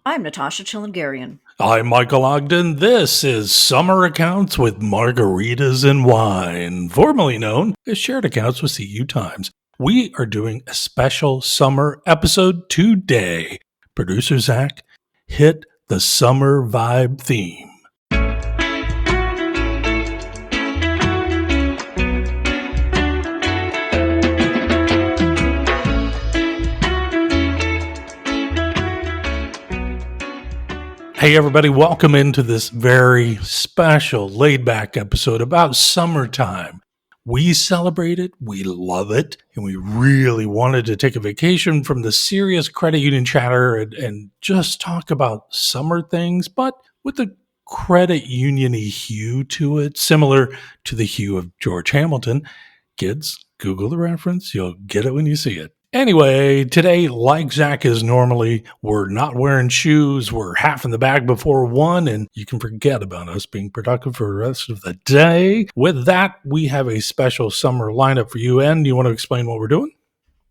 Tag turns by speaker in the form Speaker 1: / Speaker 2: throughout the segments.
Speaker 1: I'm Natasha Chilingarian.
Speaker 2: I'm Michael Ogden. This is Summer Accounts with Margaritas and Wine, formerly known as Shared Accounts with CU Times. We are doing a special summer episode today. Producer Zach, hit the summer vibe theme. Hey, everybody, welcome into this very special laid back episode about summertime. We celebrate it, we love it, and we really wanted to take a vacation from the serious credit union chatter and just talk about summer things, but with a credit union-y hue to it, similar to the hue of George Hamilton. Kids, Google the reference, you'll get it when you see it. Anyway, today, like Zach is normally, we're not wearing shoes. We're half in the bag before one, and you can forget about us being productive for the rest of the day. With that, we have a special summer lineup for you. And you want to explain what we're doing?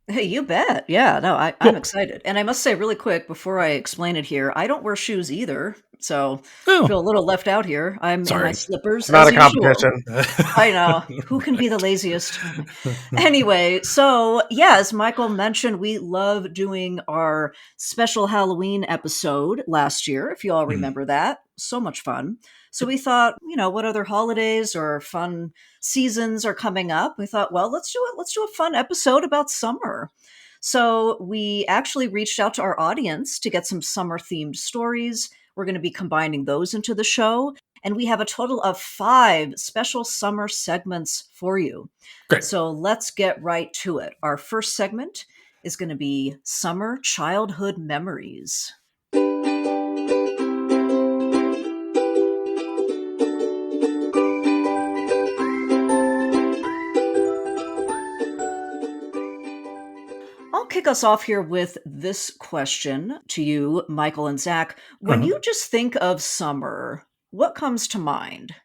Speaker 1: Hey, you bet. Yeah, no, I'm
Speaker 2: Cool.
Speaker 1: excited. And I must say really quick before I explain it here, I don't wear shoes either. So
Speaker 2: Oh,
Speaker 1: feel a little left out here. I'm in my
Speaker 2: sorry.
Speaker 1: slippers
Speaker 3: Not
Speaker 1: as
Speaker 3: a
Speaker 1: usual.
Speaker 3: competition.
Speaker 1: I know. Who can be the laziest? Anyway, so yeah, as Michael mentioned, we love doing our special Halloween episode last year, if you all
Speaker 2: Hmm.
Speaker 1: remember that. So much fun. So we thought, what other holidays or fun seasons are coming up? We thought, well, let's do it. Let's do a fun episode about summer. So we actually reached out to our audience to get some summer themed stories. We're going to be combining those into the show. And we have a total of 5 special summer segments for you.
Speaker 2: Great.
Speaker 1: So let's get right to it. Our first segment is going to be Summer Childhood Memories. I'll kick us off here with this question to you, Michael and Zach. When
Speaker 2: Uh-huh.
Speaker 1: you just think of summer, what comes to mind?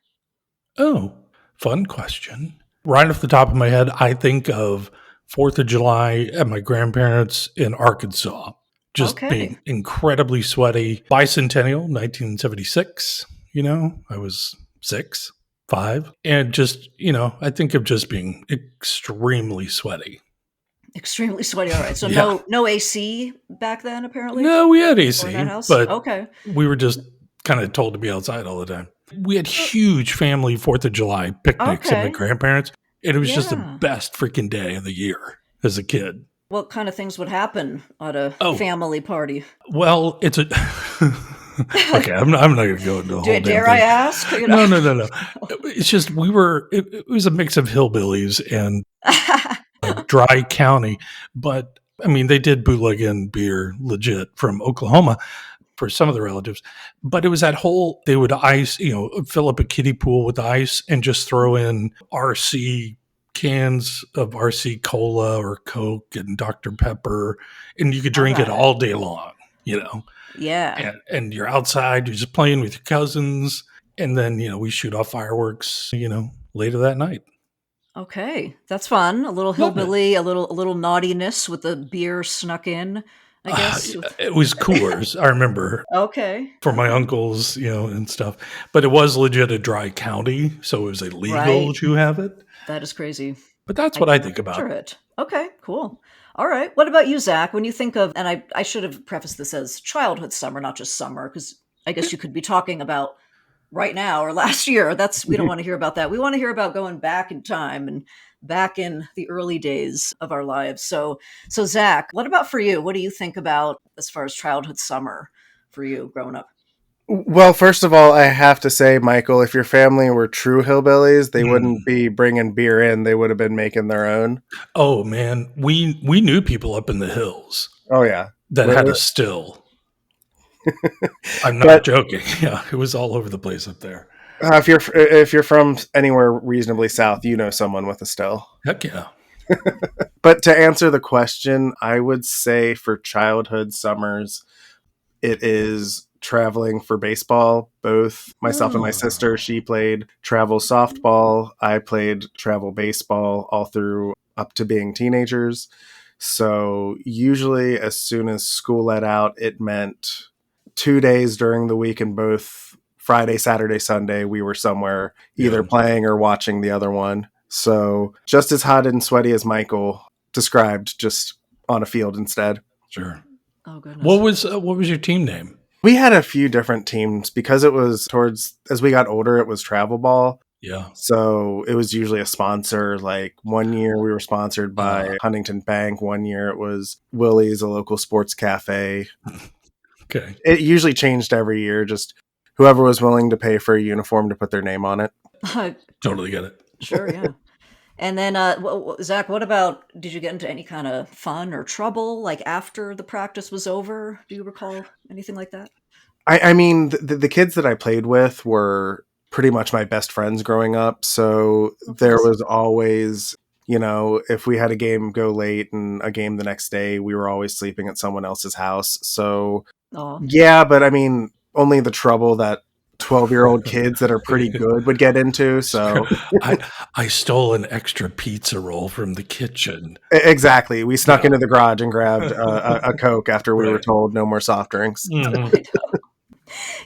Speaker 2: Oh, fun question. Right off the top of my head, I think of 4th of July at my grandparents' in Arkansas. Just being
Speaker 1: Okay.
Speaker 2: incredibly sweaty. Bicentennial, 1976. I was 6, 5. And just, I think of just being extremely sweaty.
Speaker 1: Extremely sweaty. All right. So
Speaker 2: Yeah.
Speaker 1: no AC back then, apparently,
Speaker 2: No, we had
Speaker 1: or in that
Speaker 2: AC,
Speaker 1: house.
Speaker 2: but
Speaker 1: Okay.
Speaker 2: we were just kind of told to be outside all the time. We had huge family 4th of July picnics at my
Speaker 1: Okay.
Speaker 2: grandparents', and it was just the
Speaker 1: Yeah.
Speaker 2: best freaking day of the year as a kid.
Speaker 1: What kind of things would happen at a
Speaker 2: Oh,
Speaker 1: family party?
Speaker 2: well, it's a okay. I'm not going to go into the whole damn
Speaker 1: Dare I
Speaker 2: thing.
Speaker 1: ask?
Speaker 2: No, no, no, no. It's just it was a mix of hillbillies and dry county, but I mean they did bootleg beer legit from Oklahoma for some of the relatives, but it was that whole they would ice, fill up a kiddie pool with ice and just throw in RC cans of RC cola or Coke and Dr. Pepper, and you could
Speaker 1: All
Speaker 2: drink it
Speaker 1: right.
Speaker 2: all day long, you know.
Speaker 1: Yeah.
Speaker 2: And you're outside, you're just playing with your cousins, and then we shoot off fireworks, later that night.
Speaker 1: Okay. That's fun. A little
Speaker 2: Loved it.
Speaker 1: hillbilly, a little naughtiness with the beer snuck in, I guess.
Speaker 2: It was Coors, I remember,
Speaker 1: Okay.
Speaker 2: for my
Speaker 1: Okay.
Speaker 2: uncles, and stuff. But it was legit a dry county, so it was illegal
Speaker 1: Right.
Speaker 2: to have it.
Speaker 1: That is crazy.
Speaker 2: But that's
Speaker 1: I
Speaker 2: what I
Speaker 1: can
Speaker 2: think
Speaker 1: picture
Speaker 2: about.
Speaker 1: it. Okay, cool. All right. What about you, Zach? When you think of, and I should have prefaced this as childhood summer, not just summer, because I guess you could be talking about right now or last year. We don't want to hear about that. We want to hear about going back in time and back in the early days of our lives. So Zach, what about for you? What do you think about as far as childhood summer for you growing up?
Speaker 3: Well, first of all, I have to say, Michael, if your family were true hillbillies, they wouldn't
Speaker 2: Mm.
Speaker 3: be bringing beer in. They would have been making their own.
Speaker 2: Oh man, we knew people up in the hills
Speaker 3: Oh, yeah.
Speaker 2: that had
Speaker 3: Really?
Speaker 2: a still. I'm not
Speaker 3: But
Speaker 2: joking. Yeah, it was all over the place up there.
Speaker 3: if you're from anywhere reasonably south, you know someone with a still.
Speaker 2: Heck yeah.
Speaker 3: But to answer the question, I would say for childhood summers, it is traveling for baseball. Both myself and my
Speaker 2: Oh.
Speaker 3: sister, she played travel softball. I played travel baseball all through up to being teenagers. So usually as soon as school let out, it meant 2 days during the week, and both Friday, Saturday, Sunday, we were somewhere either playing or watching the other one. So just as hot and sweaty as Michael described, just on a field instead.
Speaker 2: Sure.
Speaker 1: Oh goodness.
Speaker 2: What was your team name?
Speaker 3: We had a few different teams because it was as we got older, it was travel ball.
Speaker 2: Yeah.
Speaker 3: So it was usually a sponsor. Like one year we were sponsored by Huntington Bank. One year it was Willie's, a local sports cafe.
Speaker 2: Okay.
Speaker 3: It usually changed every year. Just whoever was willing to pay for a uniform to put their name on it.
Speaker 2: Totally get it.
Speaker 1: Sure, yeah. And then, Zach, what about, did you get into any kind of fun or trouble, like after the practice was over? Do you recall anything like that?
Speaker 3: I mean, the kids that I played with were pretty much my best friends growing up. So there was always, if we had a game go late and a game the next day, we were always sleeping at someone else's house. So, yeah, but I mean, only the trouble that 12-year-old kids that are pretty good would get into. So
Speaker 2: I stole an extra pizza roll from the kitchen.
Speaker 3: Exactly. We snuck into the garage and grabbed a Coke after we were told no more soft drinks.
Speaker 1: Mm-hmm.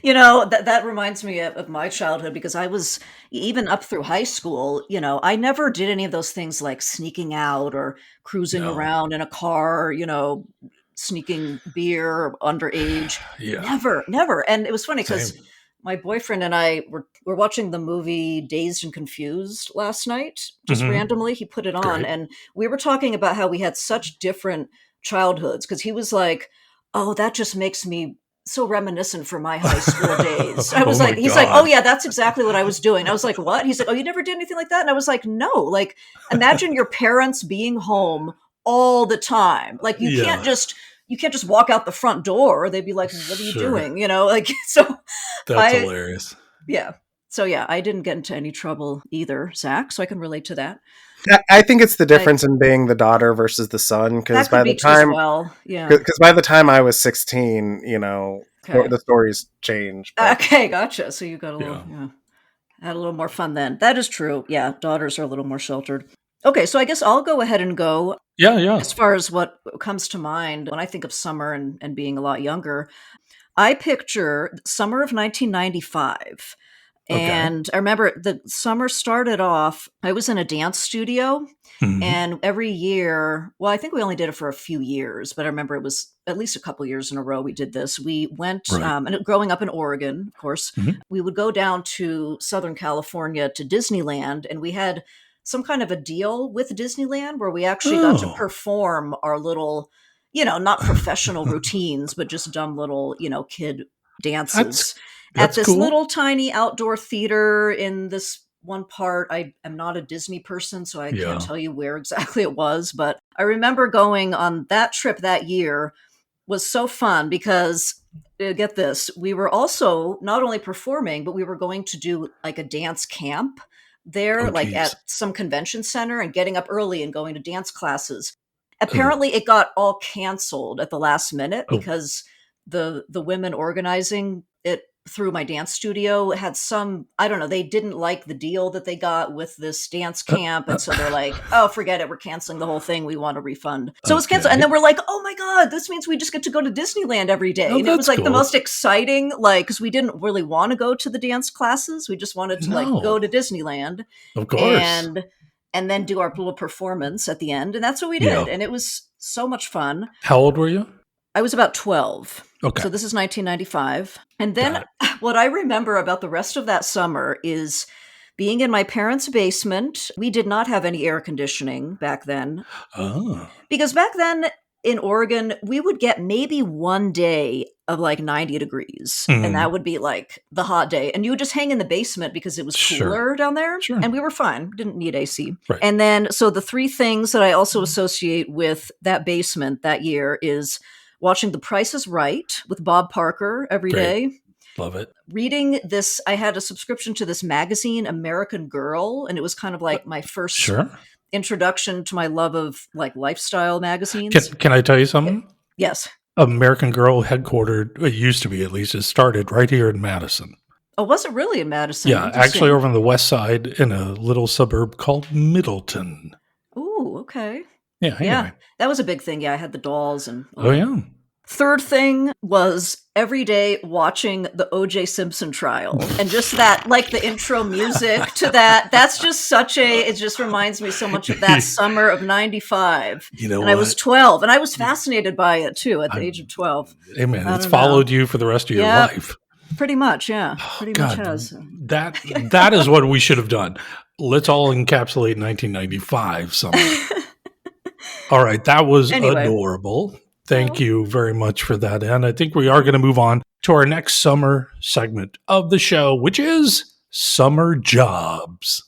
Speaker 1: That reminds me of my childhood, because I was, even up through high school, I never did any of those things like sneaking out or cruising around in a car, sneaking beer underage.
Speaker 2: Yeah.
Speaker 1: Never. And it was funny because my boyfriend and I were watching the movie Dazed and Confused last night. Just randomly, he put it on.
Speaker 2: Great.
Speaker 1: And we were talking about how we had such different childhoods, because he was like, oh, that just makes me so reminiscent for my high school days. I was he's like, oh yeah, that's exactly what I was doing. I was like, what? He's like, oh, you never did anything like that? And I was like, no. Like, imagine your parents being home all the time. Like, you can't just walk out the front door. They'd be like, what are you doing? So
Speaker 2: that's hilarious.
Speaker 1: Yeah. So yeah, I didn't get into any trouble either, Zach, so I can relate to that.
Speaker 3: I think it's the difference in being the daughter versus the son, because by the time I was 16, the stories changed. But.
Speaker 1: Okay, gotcha. So you got a little, had a little more fun then. That is true. Yeah, daughters are a little more sheltered. Okay, so I guess I'll go ahead and go.
Speaker 2: Yeah.
Speaker 1: As far as what comes to mind when I think of summer and being a lot younger, I picture summer of 1995. And I remember the summer started off, I was in a dance studio, and every year, well, I think we only did it for a few years, but I remember it was at least a couple years in a row we did this. We went, and growing up in Oregon, of course, we would go down to Southern California to Disneyland, and we had some kind of a deal with Disneyland where we actually got to perform our little, not professional routines, but just dumb little, kid dances. At this little tiny outdoor theater in this one part. I am not a Disney person, so I can't tell you where exactly it was, but I remember going on that trip that year. Was so fun because, get this, we were also not only performing, but we were going to do like a dance camp there, at some convention center, and getting up early and going to dance classes. Apparently it got all canceled at the last minute because the women organizing it through my dance studio had some, I don't know, they didn't like the deal that they got with this dance camp. And so they're like, oh, forget it. We're canceling the whole thing. We want a refund. So it was canceled. And then we're like, oh my God, this means we just get to go to Disneyland every day. And it was like the most exciting, because we didn't really want to go to the dance classes. We just wanted to go to Disneyland.
Speaker 2: Of course.
Speaker 1: And then do our little performance at the end. And that's what we did. Yeah. And it was so much fun.
Speaker 2: How old were you?
Speaker 1: I was about 12.
Speaker 2: Okay.
Speaker 1: So this is 1995. And then what I remember about the rest of that summer is being in my parents' basement. We did not have any air conditioning back then.
Speaker 2: Oh.
Speaker 1: Because back then in Oregon, we would get maybe one day of like 90 degrees. And that would be like the hot day. And you would just hang in the basement because it was cooler down there. Sure. And we were fine. Didn't need AC.
Speaker 2: Right.
Speaker 1: And then, so the three things that I also associate with that basement that year is watching The Price is Right with Bob Parker every day.
Speaker 2: Love it.
Speaker 1: Reading this, I had a subscription to this magazine, American Girl, and it was kind of like my first introduction to my love of like lifestyle magazines.
Speaker 2: Can I tell you something?
Speaker 1: Yes.
Speaker 2: American Girl headquartered, it used to be at least, it started right here in Madison.
Speaker 1: Oh, was it really in Madison?
Speaker 2: Yeah, actually over on the west side in a little suburb called Middleton.
Speaker 1: Ooh, okay.
Speaker 2: Yeah, anyway.
Speaker 1: Yeah, that was a big thing. Yeah, I had the dolls and
Speaker 2: yeah.
Speaker 1: Third thing was every day watching the O.J. Simpson trial, and just that, like the intro music to that. That's just it just reminds me so much of that summer of '95.
Speaker 2: You know
Speaker 1: And I was
Speaker 2: what?
Speaker 1: 12, and I was fascinated by it too at the age of 12.
Speaker 2: Hey man,
Speaker 1: I
Speaker 2: it's
Speaker 1: don't know.
Speaker 2: followed you for the rest of your
Speaker 1: Yeah.
Speaker 2: life.
Speaker 1: Pretty much, yeah.
Speaker 2: Oh,
Speaker 1: Pretty much
Speaker 2: God,
Speaker 1: has.
Speaker 2: that is what we should have done. Let's all encapsulate 1995 somehow. All right, that was
Speaker 1: Anyway.
Speaker 2: adorable. Thank you very much for that. And I think we are going to move on to our next summer segment of the show, which is Summer Jobs.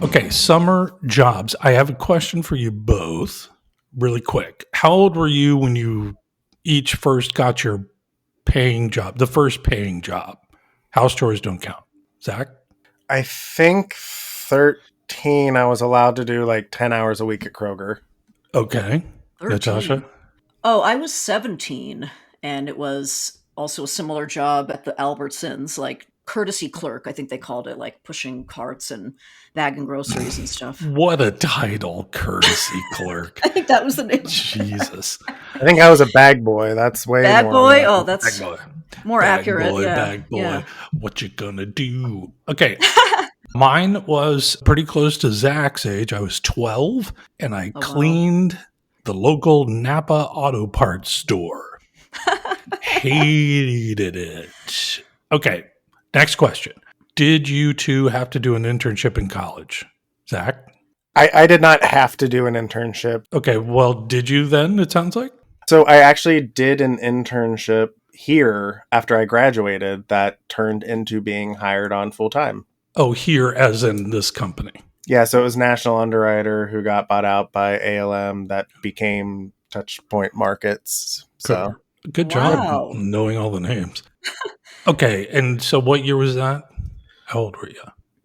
Speaker 2: Okay, summer jobs. I have a question for you both, really quick. How old were you when you each first got your paying job, the first paying job? House chores don't count. Zach?
Speaker 3: I think 13, I was allowed to do like 10 hours a week at Kroger.
Speaker 2: Okay.
Speaker 1: 13.
Speaker 2: Natasha?
Speaker 1: Oh, I was 17, and it was also a similar job at the Albertsons, like courtesy clerk, I think they called it, like pushing carts and bagging groceries and stuff.
Speaker 2: What a title, courtesy clerk.
Speaker 1: I think that was the name.
Speaker 2: Jesus.
Speaker 3: I think I was a bag boy. That's way
Speaker 1: Bag
Speaker 3: more.
Speaker 1: boy? Oh, that's
Speaker 2: Bag boy.
Speaker 1: more
Speaker 2: Bag
Speaker 1: accurate.
Speaker 2: boy,
Speaker 1: Yeah.
Speaker 2: bag boy.
Speaker 1: Yeah.
Speaker 2: What you gonna do? Okay. Mine was pretty close to Zach's age. I was 12, and I
Speaker 1: wow.
Speaker 2: cleaned the local Napa auto parts store. Hated it. Okay, next question. Did you two have to do an internship in college? Zach?
Speaker 3: I did not have to do an internship.
Speaker 2: Okay, well, did you then, it sounds like?
Speaker 3: So I actually did an internship here after I graduated that turned into being hired on full time.
Speaker 2: Oh, here as in this company.
Speaker 3: Yeah, so it was National Underwriter who got bought out by ALM that became Touchpoint Markets. So
Speaker 2: Good
Speaker 1: Wow.
Speaker 2: job knowing all the names. Okay, and so what year was that? How old were you?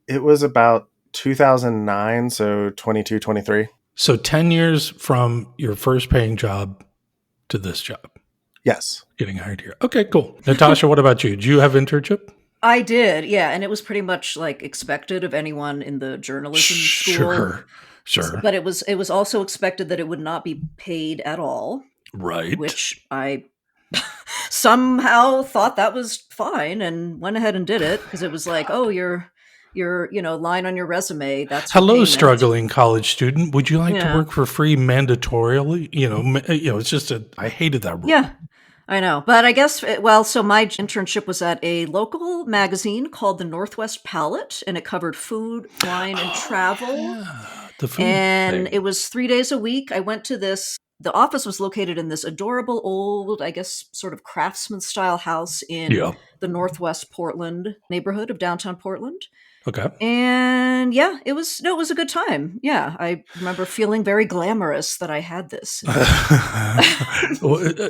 Speaker 3: it was about 2009, so 22, 23.
Speaker 2: So 10 years from your first paying job to this job,
Speaker 3: Yes.
Speaker 2: getting hired here. Okay, cool. Natasha, what about you? Did you have internship?
Speaker 1: I did, yeah, and it was pretty much like expected of anyone in the journalism school.
Speaker 2: Sure.
Speaker 1: But it was also expected that it would not be paid at all,
Speaker 2: Right.
Speaker 1: which I somehow thought that was fine and went ahead and did it because it was like, oh, your line on your resume. That's your
Speaker 2: Hello,
Speaker 1: payment.
Speaker 2: struggling college student. Would you like to
Speaker 1: Yeah.
Speaker 2: work for free mandatorily? It's just I hated that rule.
Speaker 1: Yeah, I know. But I guess, so my internship was at a local magazine called the Northwest Palette, and it covered food, wine, and travel.
Speaker 2: Yeah, the food
Speaker 1: And
Speaker 2: thing.
Speaker 1: it was 3 days a week. I went to the office was located in this adorable old, I guess, sort of craftsman style house in
Speaker 2: Yeah.
Speaker 1: the Northwest Portland neighborhood of downtown Portland.
Speaker 2: Okay.
Speaker 1: And yeah, it was a good time. Yeah, I remember feeling very glamorous that I had this.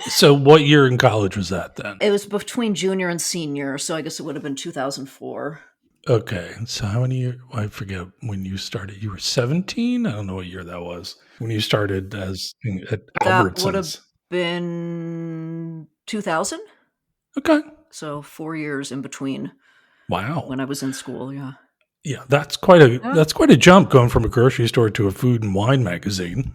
Speaker 2: So what year in college was that then?
Speaker 1: It was between junior and senior, so I guess it would have been 2004.
Speaker 2: Okay. So how many years? I forget when you started. You were 17? I don't know what year that was. When you started at
Speaker 1: That would have
Speaker 2: Albertsons.
Speaker 1: been 2000.
Speaker 2: Okay.
Speaker 1: So 4 years in between
Speaker 2: Wow.
Speaker 1: when I was in school. Yeah.
Speaker 2: Yeah, that's quite a jump going from a grocery store to a food and wine magazine.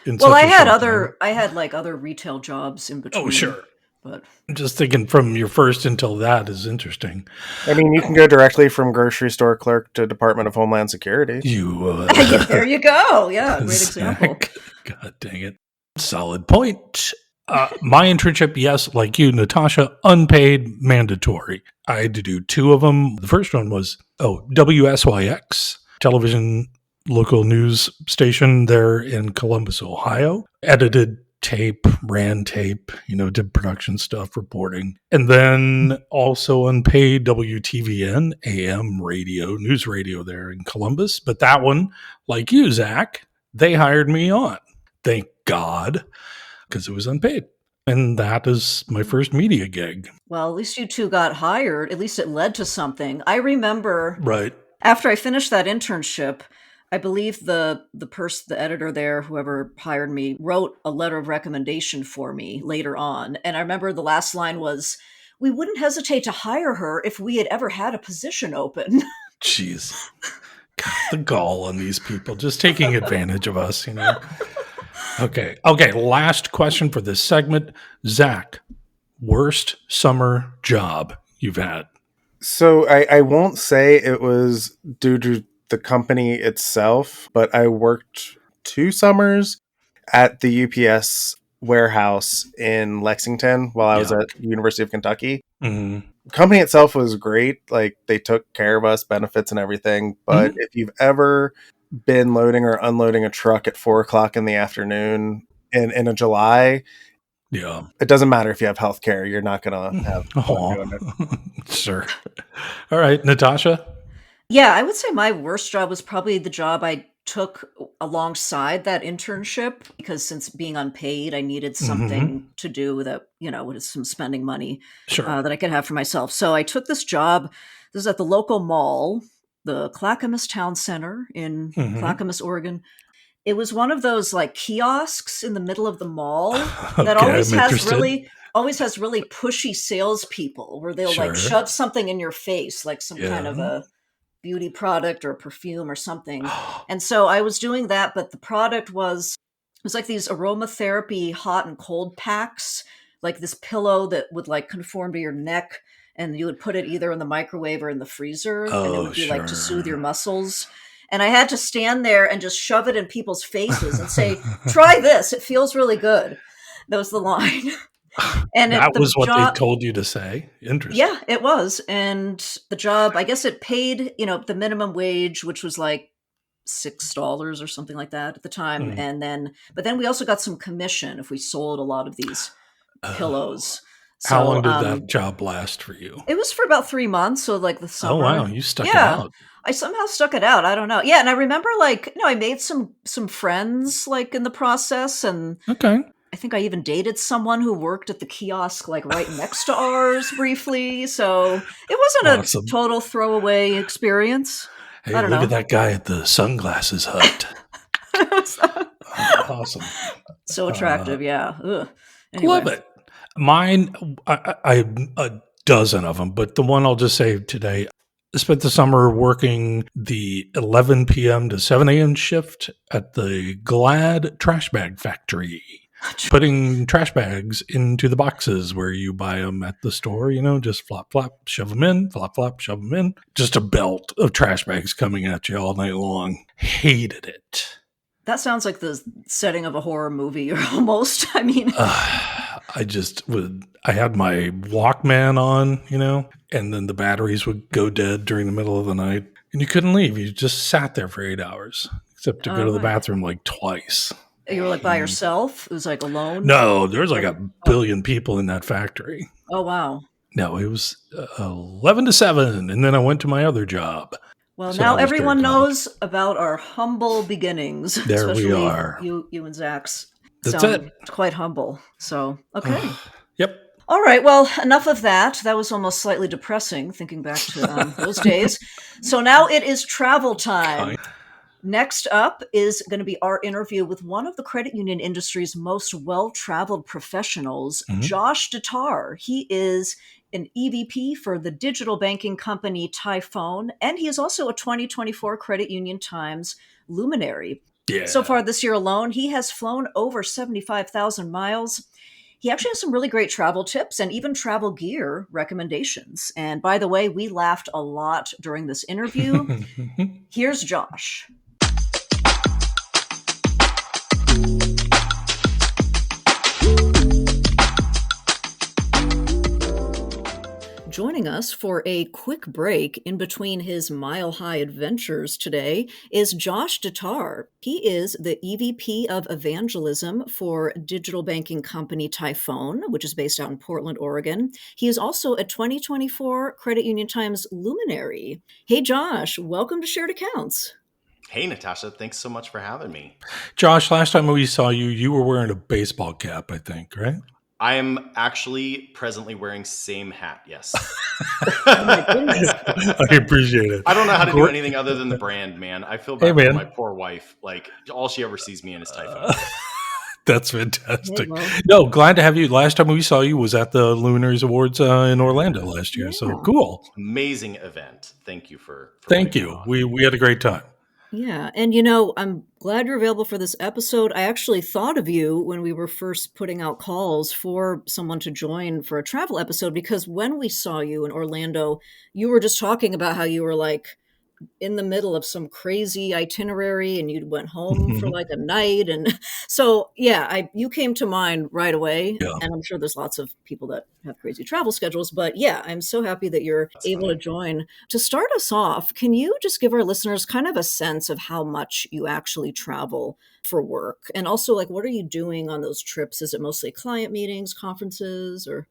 Speaker 1: Well, I had other retail jobs in between.
Speaker 2: Oh, sure.
Speaker 1: But
Speaker 2: I'm just thinking from your first until that is interesting.
Speaker 3: I mean, you can go directly from grocery store clerk to Department of Homeland Security.
Speaker 2: You
Speaker 1: there you go. Yeah, great example.
Speaker 2: Zach. God dang it. Solid point. My internship, yes, like you, Natasha, unpaid, mandatory. I had to do two of them. The first one was, WSYX, television local news station there in Columbus, Ohio. Edited tape, ran tape, did production stuff, reporting. And then also unpaid WTVN, AM radio, news radio there in Columbus. But that one, like you, Zach, they hired me on. Thank God. Because it was unpaid. And that is my first media gig.
Speaker 1: Well, at least you two got hired. At least it led to something. I remember
Speaker 2: Right.
Speaker 1: after I finished that internship, I believe the editor there, whoever hired me, wrote a letter of recommendation for me later on. And I remember the last line was, "We wouldn't hesitate to hire her if we had ever had a position open."
Speaker 2: Jeez. The gall on these people, just taking advantage of us, Okay. Last question for this segment. Zach, worst summer job you've had?
Speaker 3: So I won't say it was due to the company itself, but I worked 2 summers at the UPS warehouse in Lexington while I was
Speaker 2: Yeah.
Speaker 3: at University of Kentucky.
Speaker 2: Mm-hmm.
Speaker 3: Company itself was great. Like, they took care of us, benefits and everything. But
Speaker 2: Mm-hmm.
Speaker 3: if you've ever been loading or unloading a truck at 4 o'clock in the afternoon in a July,
Speaker 2: Yeah.
Speaker 3: it doesn't matter if you have healthcare, you're not gonna have fun doing it.
Speaker 2: Sure. All right, Natasha.
Speaker 1: Yeah, I would say my worst job was probably the job I took alongside that internship, because since being unpaid, I needed
Speaker 2: Mm-hmm.
Speaker 1: something to do that, with some spending money
Speaker 2: Sure.
Speaker 1: that I could have for myself. So I took this job. This is at the local mall, the Clackamas Town Center in
Speaker 2: Mm-hmm.
Speaker 1: Clackamas, Oregon. It was one of those like kiosks in the middle of the mall that
Speaker 2: Okay, I'm interested.
Speaker 1: always has really pushy salespeople where they'll like
Speaker 2: Sure.
Speaker 1: shove something in your face, like some kind of
Speaker 2: Yeah.
Speaker 1: a beauty product or perfume or something. And so I was doing that, but the product was like these aromatherapy hot and cold packs, like this pillow that would like conform to your neck, and you would put it either in the microwave or in the freezer, and it
Speaker 2: Oh,
Speaker 1: would be like to soothe your
Speaker 2: sure.
Speaker 1: muscles. And I had to stand there and just shove it in people's faces and say, "Try this. It feels really good." That was the line. And
Speaker 2: That
Speaker 1: the
Speaker 2: was what they
Speaker 1: job,
Speaker 2: told you to say. Interesting.
Speaker 1: yeah, it was. And the job, I guess it paid, the minimum wage, which was like $6 or something like that at the time.
Speaker 2: Mm.
Speaker 1: But then we also got some commission if we sold a lot of these
Speaker 2: Oh.
Speaker 1: pillows.
Speaker 2: How
Speaker 1: So
Speaker 2: long did that job last for you?
Speaker 1: it was for about 3 months. So like the
Speaker 2: Oh, wow.
Speaker 1: summer.
Speaker 2: You stuck it
Speaker 1: Yeah.
Speaker 2: out.
Speaker 1: I somehow stuck it out. I don't know. Yeah. And I remember like, I made some friends like in the process, and
Speaker 2: Okay.
Speaker 1: I think I even dated someone who worked at the kiosk like right next to ours briefly. So it wasn't a
Speaker 2: Awesome.
Speaker 1: total throwaway experience.
Speaker 2: Hey,
Speaker 1: I don't
Speaker 2: look at
Speaker 1: know.
Speaker 2: that guy at the sunglasses hut. Awesome.
Speaker 1: So attractive, yeah. Ugh.
Speaker 2: Love
Speaker 1: Anyway.
Speaker 2: it. Mine, I have a dozen of them, but the one I'll just say today, I spent the summer working the 11 p.m. to 7 a.m. shift at the Glad trash bag factory, putting trash bags into the boxes where you buy them at the store, just flop, flop, shove them in, flop, flop, shove them in. Just a belt of trash bags coming at you all night long. Hated it.
Speaker 1: That sounds like the setting of a horror movie, or almost. I mean,
Speaker 2: I had my Walkman on, and then the batteries would go dead during the middle of the night, and you couldn't leave. You just sat there for 8 hours, except to go to the
Speaker 1: right.
Speaker 2: bathroom like twice.
Speaker 1: You were like by yourself? It was like alone?
Speaker 2: No, there's like a billion people in that factory.
Speaker 1: Oh, wow.
Speaker 2: No, it was 11 to 7, and then I went to my other job.
Speaker 1: Well,
Speaker 2: So
Speaker 1: now
Speaker 2: that was during
Speaker 1: everyone
Speaker 2: college.
Speaker 1: knows about our humble beginnings,
Speaker 2: There we
Speaker 1: especially
Speaker 2: are.
Speaker 1: you and Zach's.
Speaker 2: That's
Speaker 1: Sound
Speaker 2: it.
Speaker 1: quite humble. So, okay.
Speaker 2: Yep.
Speaker 1: All right. Well, enough of that. That was almost slightly depressing, thinking back to those days. So now it is travel time. Next up is going to be our interview with one of the credit union industry's most well-traveled professionals,
Speaker 2: Mhm.
Speaker 1: Josh DeTar. He is an EVP for the digital banking company Typhone, and he is also a 2024 Credit Union Times luminary.
Speaker 2: Yeah.
Speaker 1: So far this year alone, he has flown over 75,000 miles. He actually has some really great travel tips and even travel gear recommendations. And by the way, we laughed a lot during this interview. Here's Josh. Joining us for a quick break in between his mile-high adventures today is Josh DeTar. He is the EVP of Evangelism for digital banking company Typhone, which is based out in Portland, Oregon. He is also a 2024 Credit Union Times luminary. Hey, Josh, welcome to Shared Accounts.
Speaker 4: Hey, Natasha. Thanks so much for having me.
Speaker 2: Josh, last time we saw you, you were wearing a baseball cap, I think, right?
Speaker 4: I am actually presently wearing same hat, yes.
Speaker 1: Oh my goodness.
Speaker 2: I appreciate it.
Speaker 4: I don't know how to do anything other than the brand, man. I feel bad
Speaker 2: Hey,
Speaker 4: for
Speaker 2: man.
Speaker 4: my poor wife. Like, all she ever sees me in is Typhone.
Speaker 2: That's fantastic.
Speaker 1: Hey, well.
Speaker 2: No, glad to have you. Last time we saw you was at the Luminaries Awards in Orlando last year.
Speaker 1: Yeah.
Speaker 2: So cool.
Speaker 4: Amazing event. Thank you for
Speaker 2: Thank
Speaker 4: putting
Speaker 2: you.
Speaker 4: it on.
Speaker 2: We had a great time.
Speaker 1: Yeah. And, I'm glad you're available for this episode. I actually thought of you when we were first putting out calls for someone to join for a travel episode, because when we saw you in Orlando, you were just talking about how you were like in the middle of some crazy itinerary and you went home for like a night. And so, yeah, you came to mind right away.
Speaker 2: Yeah.
Speaker 1: And I'm sure there's lots of people that have crazy travel schedules, but yeah, I'm so happy that you're
Speaker 4: That's
Speaker 1: able to
Speaker 4: funny.
Speaker 1: join. To start us off, can you just give our listeners kind of a sense of how much you actually travel for work? And also, like, what are you doing on those trips? Is it mostly client meetings, conferences, or?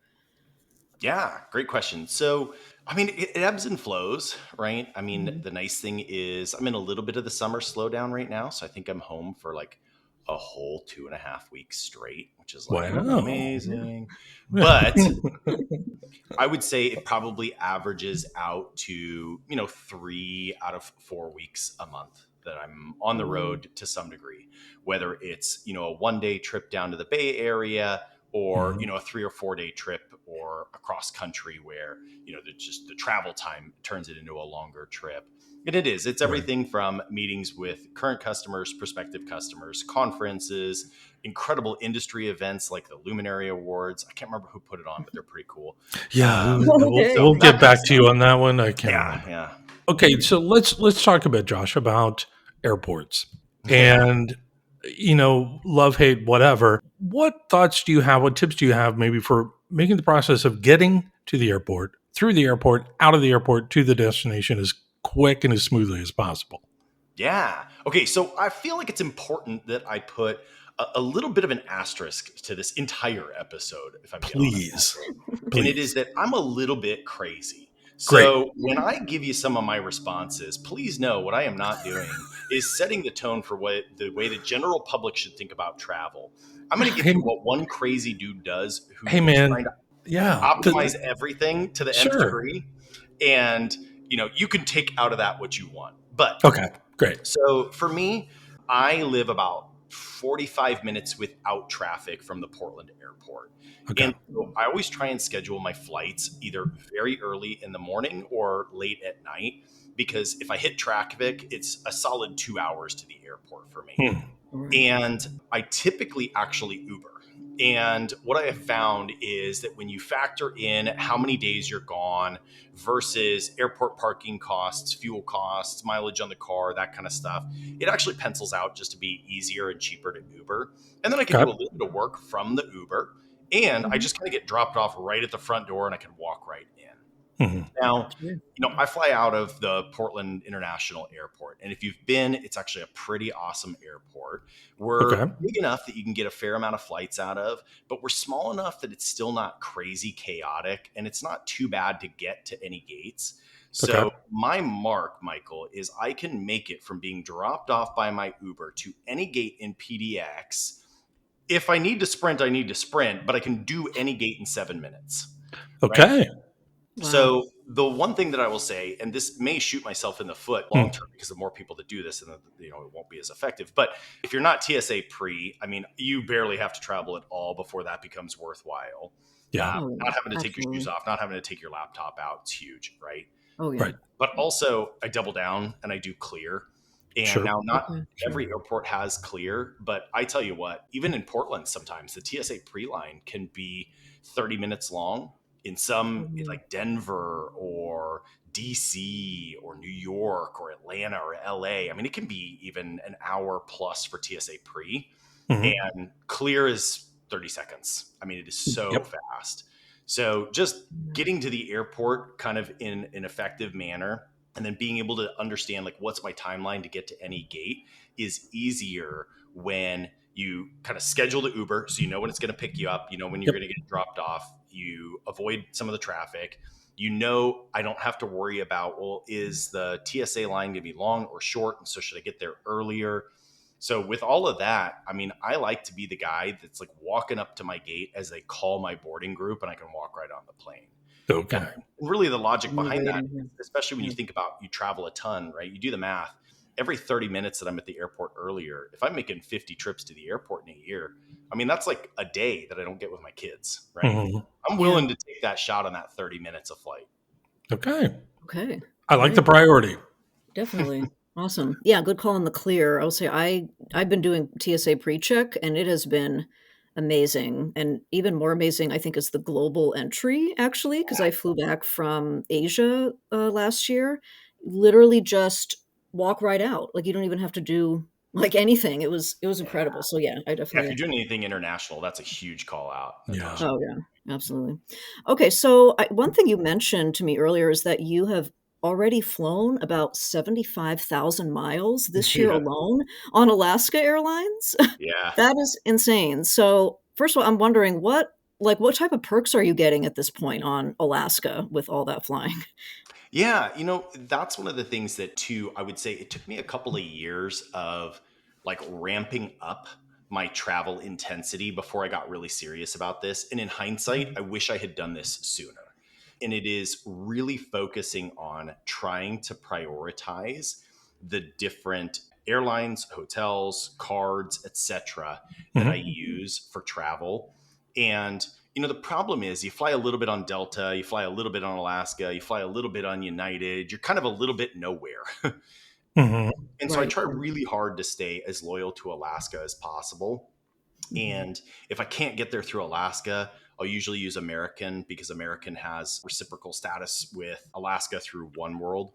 Speaker 4: Yeah, great question. So, I mean, it ebbs and flows, right? I mean,
Speaker 1: Mhm.
Speaker 4: the nice thing is I'm in a little bit of the summer slowdown right now. So I think I'm home for like a whole 2.5 weeks straight, which is like
Speaker 2: Wow.
Speaker 4: amazing. But I would say it probably averages out to, 3 out of 4 weeks a month that I'm on the
Speaker 1: Mm.
Speaker 4: road to some degree, whether it's, a 1 day trip down to the Bay Area or,
Speaker 2: Mhm.
Speaker 4: a 3 or 4 day trip or across country where, the travel time turns it into a longer trip. And it's
Speaker 2: Right.
Speaker 4: everything from meetings with current customers, prospective customers, conferences, incredible industry events like the Luminary Awards. I can't remember who put it on, but they're pretty cool.
Speaker 2: Yeah,
Speaker 1: Okay.
Speaker 2: we'll
Speaker 4: So that
Speaker 2: get
Speaker 4: kind of
Speaker 2: back to
Speaker 4: stuff.
Speaker 2: you on that one. I can't
Speaker 4: Yeah,
Speaker 2: remember.
Speaker 4: yeah,
Speaker 2: Okay, so let's talk a bit, Josh, about airports
Speaker 4: yeah.
Speaker 2: and love, hate, whatever. What thoughts do you have? What tips do you have, maybe for making the process of getting to the airport, through the airport, out of the airport to the destination as quick and as smoothly as possible?
Speaker 4: Yeah. Okay. So I feel like it's important that I put a little bit of an asterisk to this entire episode, if I'm being honest,
Speaker 2: Please,
Speaker 4: Michael. And it is
Speaker 2: please.
Speaker 4: that I'm a little bit crazy.
Speaker 2: Great.
Speaker 4: So when I give you some of my responses, please know what I am not doing is setting the tone for what the way the general public should think about travel. I'm going to give
Speaker 2: Hey,
Speaker 4: you what one crazy dude does who
Speaker 2: hey,
Speaker 4: is
Speaker 2: man.
Speaker 4: trying to
Speaker 2: Yeah.
Speaker 4: optimize everything to the nth
Speaker 2: Sure.
Speaker 4: degree. And, you can take out of that what you want. But
Speaker 2: Okay. Great.
Speaker 4: so for me, I live about 45 minutes without traffic from the Portland airport.
Speaker 2: Okay.
Speaker 4: And so I always try and schedule my flights either very early in the morning or late at night, because if I hit traffic, it's a solid 2 hours to the airport for me.
Speaker 2: Hmm.
Speaker 1: All right.
Speaker 4: And I typically actually Uber. And what I have found is that when you factor in how many days you're gone versus airport parking costs, fuel costs, mileage on the car, that kind of stuff, it actually pencils out just to be easier and cheaper to Uber. And then I can do
Speaker 2: Okay.
Speaker 4: a little bit of work from the Uber. And I
Speaker 1: Mhm.
Speaker 4: just kind of get dropped off right at the front door and I can walk right in.
Speaker 2: Mhm.
Speaker 4: Now,
Speaker 1: Sure.
Speaker 4: I fly out of the Portland International Airport. And if you've been, it's actually a pretty awesome airport. We're
Speaker 2: Okay.
Speaker 4: big enough that you can get a fair amount of flights out of, but we're small enough that it's still not crazy chaotic and it's not too bad to get to any gates.
Speaker 2: Okay.
Speaker 4: So, my mark, Michael, is I can make it from being dropped off by my Uber to any gate in PDX. If I need to sprint, I need to sprint, but I can do any gate in 7 minutes, right?
Speaker 2: Okay.
Speaker 1: Wow.
Speaker 4: So the one thing that I will say, and this may shoot myself in the foot long
Speaker 2: Hmm.
Speaker 4: term because the more people that do this, and it won't be as effective. But if you're not TSA pre, I mean, you barely have to travel at all before that becomes worthwhile.
Speaker 2: Yeah.
Speaker 1: Oh,
Speaker 4: Not having to take your shoes
Speaker 1: absolutely.
Speaker 4: off, not having to take your laptop out, it's huge, right?
Speaker 1: Oh, yeah.
Speaker 2: Right.
Speaker 4: But also, I double down and I do clear. And
Speaker 2: Sure.
Speaker 4: now, not
Speaker 1: Okay.
Speaker 2: Sure.
Speaker 4: every airport has clear, but I tell you what, even in Portland, sometimes the TSA pre line can be 30 minutes long. In some,
Speaker 1: Mhm.
Speaker 4: like Denver or DC or New York or Atlanta or LA, I mean, it can be even an hour plus for TSA pre.
Speaker 2: Mhm.
Speaker 4: And clear is 30 seconds. I mean, it is so
Speaker 2: Yep.
Speaker 4: fast. So just
Speaker 1: Yeah.
Speaker 4: getting to the airport kind of in an effective manner and then being able to understand like what's my timeline to get to any gate is easier when you kind of schedule the Uber so you know when it's going to pick you up, you know when you're
Speaker 2: Yep.
Speaker 4: going to get dropped off, you avoid some of the traffic. I don't have to worry about, well, is the TSA line going to be long or short, and so should I get there earlier? So with all of that, I mean, I like to be the guy that's like walking up to my gate as they call my boarding group and I can walk right on the plane.
Speaker 2: Okay.
Speaker 4: And really the logic
Speaker 1: And you're
Speaker 4: behind that,
Speaker 1: waiting here.
Speaker 4: especially when you
Speaker 1: Yeah.
Speaker 4: think about you travel a ton, right? You do the math. Every 30 minutes that I'm at the airport earlier, if I'm making 50 trips to the airport in a year, I mean, that's like a day that I don't get with my kids, right?
Speaker 2: Mhm.
Speaker 4: I'm
Speaker 1: Yeah.
Speaker 4: willing to take that shot on that 30 minutes of flight.
Speaker 2: Okay.
Speaker 1: Okay.
Speaker 2: I like the
Speaker 1: Great.
Speaker 2: priority.
Speaker 1: Definitely. Awesome. Yeah, good call on the clear. I'll say I've been doing TSA pre-check and it has been amazing. And even more amazing, I think, is the global entry actually, because I flew back from Asia last year. Literally just walk right out. Like you don't even have to do like anything. It was
Speaker 4: Yeah.
Speaker 1: incredible. So yeah, I
Speaker 4: Yeah, if you're
Speaker 1: definitely.
Speaker 4: doing anything international, that's a huge call out,
Speaker 2: Yeah.
Speaker 4: Natasha.
Speaker 1: Oh yeah, absolutely. Okay, so one thing you mentioned to me earlier is that you have already flown about 75,000 miles this year
Speaker 4: Yeah.
Speaker 1: alone on Alaska Airlines.
Speaker 4: Yeah.
Speaker 1: That is insane. So, first of all, I'm wondering what type of perks are you getting at this point on Alaska with all that flying?
Speaker 4: Yeah, that's one of the things that too, I would say it took me a couple of years of like ramping up my travel intensity before I got really serious about this. And in hindsight, I wish I had done this sooner. And it is really focusing on trying to prioritize the different airlines, hotels, cards, etc. that I
Speaker 2: Mhm.
Speaker 4: use for travel. And the problem is you fly a little bit on Delta, you fly a little bit on Alaska, you fly a little bit on United, you're kind of a little bit nowhere.
Speaker 2: Mhm.
Speaker 4: And so I
Speaker 1: Right.
Speaker 4: try really hard to stay as loyal to Alaska as possible.
Speaker 1: Mhm.
Speaker 4: And if I can't get there through Alaska, I'll usually use American because American has reciprocal status with Alaska through One World.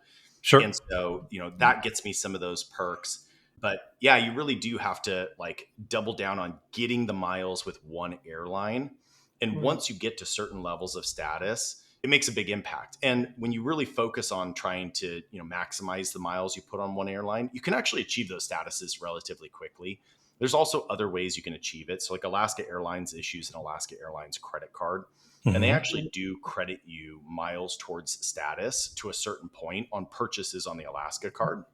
Speaker 4: And
Speaker 2: Sure.
Speaker 4: so, that gets me some of those perks. But yeah, you really do have to like double down on getting the miles with one airline. And
Speaker 1: Right.
Speaker 4: once you get to certain levels of status, it makes a big impact. And when you really focus on trying to, maximize the miles you put on one airline, you can actually achieve those statuses relatively quickly. There's also other ways you can achieve it. So like Alaska Airlines issues an Alaska Airlines credit card, and they
Speaker 2: Mhm.
Speaker 4: actually do credit you miles towards status to a certain point on purchases on the Alaska card.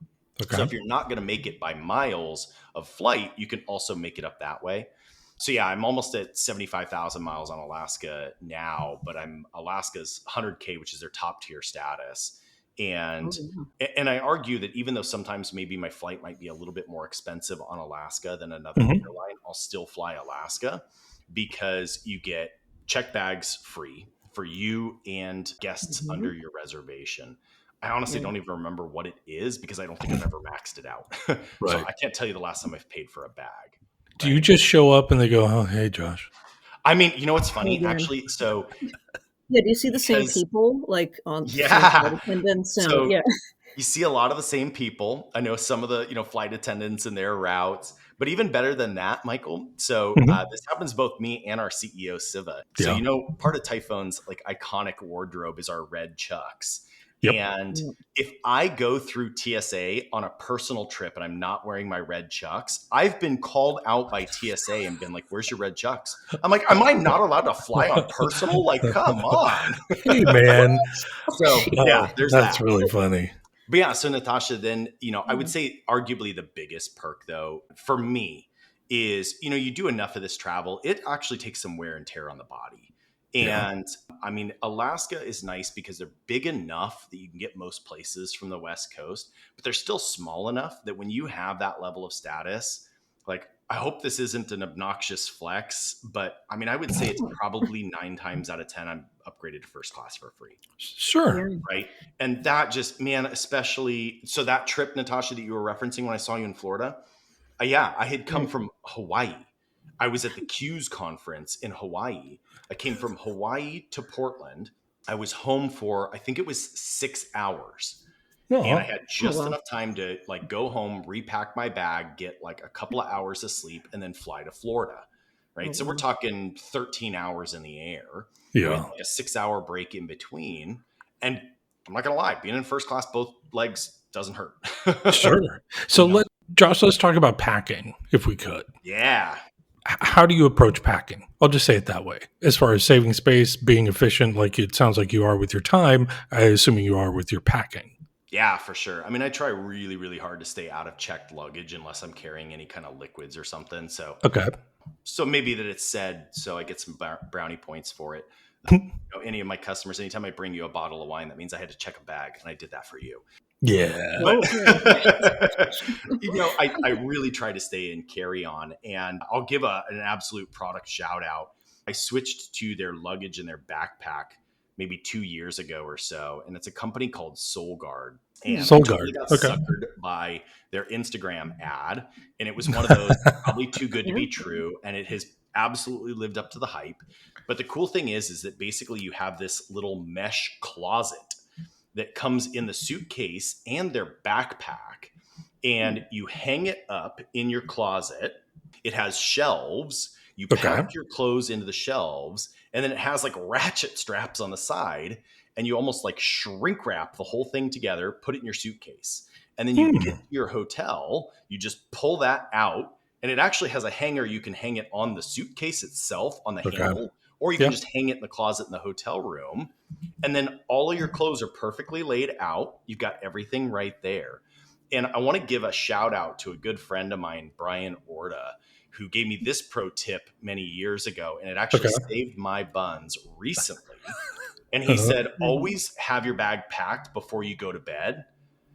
Speaker 4: So
Speaker 2: Okay.
Speaker 4: if you're not going to make it by miles of flight, you can also make it up that way. So yeah, I'm almost at 75,000 miles on Alaska now, but I'm Alaska's 100K, which is their top tier status.
Speaker 1: Oh,
Speaker 4: And
Speaker 1: yeah.
Speaker 4: and I argue that even though sometimes maybe my flight might be a little bit more expensive on Alaska than another
Speaker 2: Mhm.
Speaker 4: airline, I'll still fly Alaska because you get check bags free for you and guests under
Speaker 1: Mhm.
Speaker 4: your reservation. I honestly
Speaker 1: Yeah.
Speaker 4: don't even remember what it is because I don't think I've ever maxed it out. So
Speaker 2: Right.
Speaker 4: I can't tell you the last time I've paid for a bag,
Speaker 2: Do you
Speaker 4: right?
Speaker 2: just show up and they go, "Oh, hey, Josh."
Speaker 4: I mean, what's
Speaker 1: Oh,
Speaker 4: funny
Speaker 1: man.
Speaker 4: actually? So
Speaker 1: Yeah, do you see the same
Speaker 4: because
Speaker 1: people, like, on same flight
Speaker 4: yeah,
Speaker 1: attendants and
Speaker 4: so
Speaker 1: yeah.
Speaker 4: you see a lot of the same people. I know some of the flight attendants and their routes, but even better than that, Michael. So
Speaker 2: Mhm.
Speaker 4: this happens both me and our CEO Siva. So
Speaker 2: Yeah.
Speaker 4: part of Typhoon's like iconic wardrobe is our red chucks,
Speaker 2: Yep.
Speaker 4: and
Speaker 1: Yeah.
Speaker 4: if I go through TSA on a personal trip and I'm not wearing my red chucks, I've been called out by TSA and been like, "Where's your red chucks?" I'm like, "Am I not allowed to fly on personal? Like, come on."
Speaker 2: Hey, man.
Speaker 1: Oh,
Speaker 4: So
Speaker 1: gee.
Speaker 4: yeah, there's
Speaker 2: That's
Speaker 4: that.
Speaker 2: really funny.
Speaker 4: But yeah, so Natasha, then, I would
Speaker 1: Yeah.
Speaker 4: say arguably the biggest perk though for me is, you do enough of this travel, it actually takes some wear and tear on the body.
Speaker 2: Yeah.
Speaker 4: And I mean, Alaska is nice because they're big enough that you can get most places from the West Coast, but they're still small enough that when you have that level of status, like, I hope this isn't an obnoxious flex, but I mean, I would say it's probably 9 times out of 10, I'm upgraded to first class for free.
Speaker 2: Sure.
Speaker 1: Yeah.
Speaker 4: Right. And that just, man, especially so that trip, Natasha, that you were referencing when I saw you in Florida, yeah, I had come
Speaker 1: Right.
Speaker 4: from Hawaii. I was at the Q's conference in Hawaii. I came from Hawaii to Portland. I was home for, I think it was 6 hours. And I
Speaker 2: No.
Speaker 4: had
Speaker 1: Oh,
Speaker 4: just
Speaker 1: wow.
Speaker 4: enough time to like go home, repack my bag, get like a couple of hours of sleep, and then fly to Florida.
Speaker 1: Oh,
Speaker 4: Right. So we're
Speaker 1: wow.
Speaker 4: talking 13 hours in the air with
Speaker 2: Yeah.
Speaker 4: like a 6 hour break in between. And I'm not going to lie, being in first class, both legs doesn't hurt.
Speaker 2: Sure. So
Speaker 4: you know?
Speaker 2: Josh, let's talk about packing if we could.
Speaker 4: Yeah.
Speaker 2: How do you approach packing? I'll just say it that way. As far as saving space, being efficient, like it sounds like you are with your time, I assuming you are with your packing.
Speaker 4: Yeah, for sure. I mean, I try really, really hard to stay out of checked luggage unless I'm carrying any kind of liquids or something.
Speaker 2: Okay.
Speaker 4: So maybe that it's said, so I get some brownie points for it. Any of my customers, anytime I bring you a bottle of wine, that means I had to check a bag, and I did that for you.
Speaker 2: Yeah.
Speaker 4: But
Speaker 1: Oh, yeah.
Speaker 4: I really try to stay in carry on, and I'll give an absolute product shout out. I switched to their luggage and their backpack maybe 2 years ago or so, and it's a company called Soul Guard. And I
Speaker 2: Soul
Speaker 4: totally
Speaker 2: Guard.
Speaker 4: got
Speaker 2: Okay.
Speaker 4: suckered by their Instagram ad. And it was one of those probably too good to be true. And it has absolutely lived up to the hype. But the cool thing is that basically you have this little mesh closet that comes in the suitcase and their backpack. And you hang it up in your closet. It has shelves. You
Speaker 2: Okay.
Speaker 4: pack your clothes into the shelves, and then it has like ratchet straps on the side, and you almost like shrink wrap the whole thing together, put it in your suitcase. And then you get to your hotel, you just pull that out, and it actually has a hanger. You can hang it on the suitcase itself on the
Speaker 2: Okay.
Speaker 4: handle, or you
Speaker 2: Yeah.
Speaker 4: can just hang it in the closet in the hotel room. And then all of your clothes are perfectly laid out. You've got everything right there. And I want to give a shout out to a good friend of mine, Brian Orta, who gave me this pro tip many years ago, and it actually
Speaker 2: Okay.
Speaker 4: saved my buns recently. And he
Speaker 2: Uh-huh.
Speaker 4: said, always have your bag packed before you go to bed,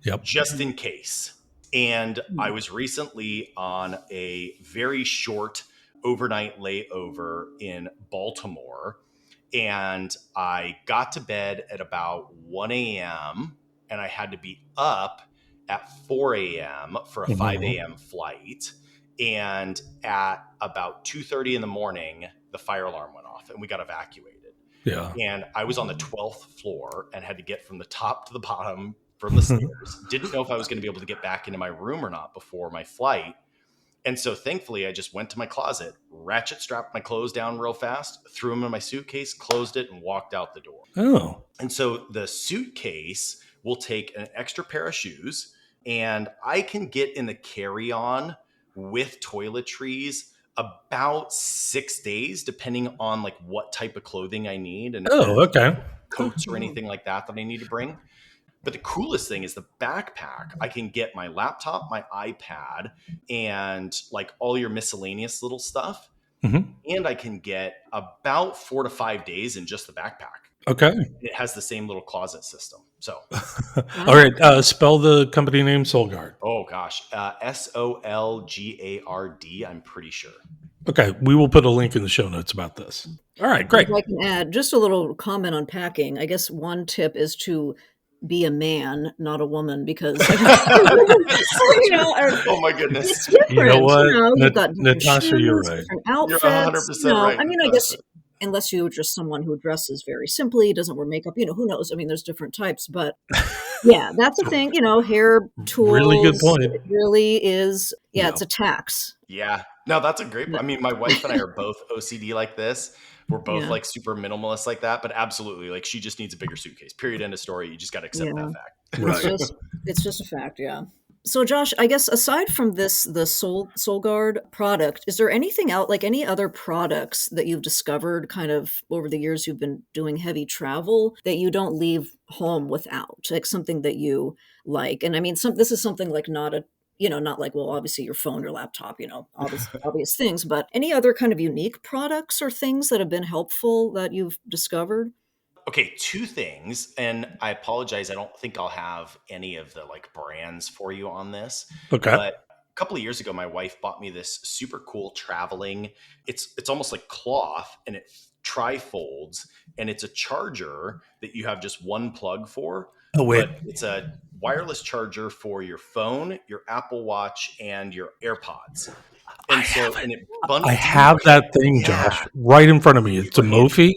Speaker 2: Yep.
Speaker 4: just in case. And I was recently on a very short overnight layover in Baltimore, and I got to bed at about 1 a.m. and I had to be up at 4 a.m. for a 5 a.m. flight. And at about 2:30 in the morning, the fire alarm went off and we got evacuated.
Speaker 2: Yeah.
Speaker 4: And I was on the 12th floor and had to get from the top to the bottom from the stairs. Didn't know if I was going to be able to get back into my room or not before my flight. And so thankfully, I just went to my closet, ratchet strapped my clothes down real fast, threw them in my suitcase, closed it, and walked out the door.
Speaker 2: Oh.
Speaker 4: And so the suitcase will take an extra pair of shoes, and I can get in the carry-on with toiletries about 6 days, depending on like what type of clothing I need and
Speaker 2: Oh, okay.
Speaker 4: coats or anything like that I need to bring. But the coolest thing is the backpack. I can get my laptop, my iPad, and like all your miscellaneous little stuff.
Speaker 2: Mm-hmm.
Speaker 4: And I can get about 4 to 5 days in just the backpack.
Speaker 2: Okay.
Speaker 4: It has the same little closet system. So,
Speaker 2: All right. Spell the company name Solgard.
Speaker 4: oh gosh, Solgard, I'm pretty sure.
Speaker 2: Okay. We will put a link in the show notes about this. All right. Great.
Speaker 1: If I can add just a little comment on packing, I guess one tip is to be a man, not a woman, because
Speaker 4: Oh my goodness.
Speaker 1: it's different.
Speaker 2: You know what?
Speaker 1: You've got different
Speaker 2: Natasha,
Speaker 1: shoes,
Speaker 2: you're right.
Speaker 1: different
Speaker 4: You're
Speaker 1: outfits.
Speaker 4: 100% right,
Speaker 1: I mean, I guess
Speaker 4: Natasha.
Speaker 1: unless you're just someone who dresses very simply, doesn't wear makeup, who knows? I mean, there's different types, but yeah, that's the thing. Hair tools.
Speaker 2: Really good point.
Speaker 1: It really is. Yeah,
Speaker 2: Yeah.
Speaker 1: it's a tax.
Speaker 4: Yeah. No, that's a great. I mean, my wife and I are both OCD like this. We're both like super minimalist like that, but absolutely, like she just needs a bigger suitcase. Period. End of story. You just got to accept that fact.
Speaker 2: Right.
Speaker 1: It's just a fact, yeah. So, Josh, I guess aside from the SoulGuard product, is there anything out, like any other products that you've discovered kind of over the years you've been doing heavy travel that you don't leave home without, like something that you like? And I mean, this is something like not like, well, obviously your phone or laptop, obvious things, but any other kind of unique products or things that have been helpful that you've discovered?
Speaker 4: Okay, two things, and I apologize. I don't think I'll have any of the like brands for you on this.
Speaker 2: Okay.
Speaker 4: But a couple of years ago, my wife bought me this super cool traveling. It's almost like cloth, and it trifolds, and it's a charger that you have just one plug for.
Speaker 2: Oh, wait.
Speaker 4: But it's a wireless charger for your phone, your Apple Watch, and your AirPods. And
Speaker 2: I have that thing, Josh, right in front of me. It's a Mophie.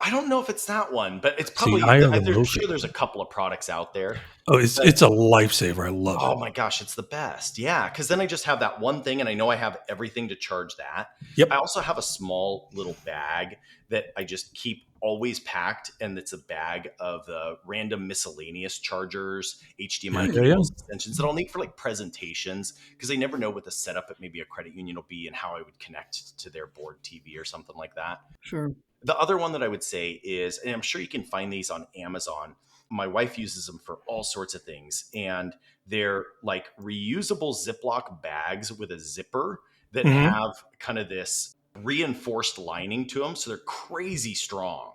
Speaker 4: I don't know if it's that one, but it's probably. I'm sure there's a couple of products out there.
Speaker 2: Oh, it's a lifesaver. I love it.
Speaker 4: Oh my gosh, it's the best. Yeah, because then I just have that one thing, and I know I have everything to charge that.
Speaker 2: Yep.
Speaker 4: I also have a small little bag that I just keep always packed, and it's a bag of the random miscellaneous chargers, HDMI cables, extensions that I'll need for like presentations, because I never know what the setup at maybe a credit union will be and how I would connect to their board TV or something like that.
Speaker 1: Sure.
Speaker 4: The other one that I would say is, and I'm sure you can find these on Amazon. My wife uses them for all sorts of things, and they're like reusable Ziploc bags with a zipper that have kind of this reinforced lining to them. So they're crazy strong,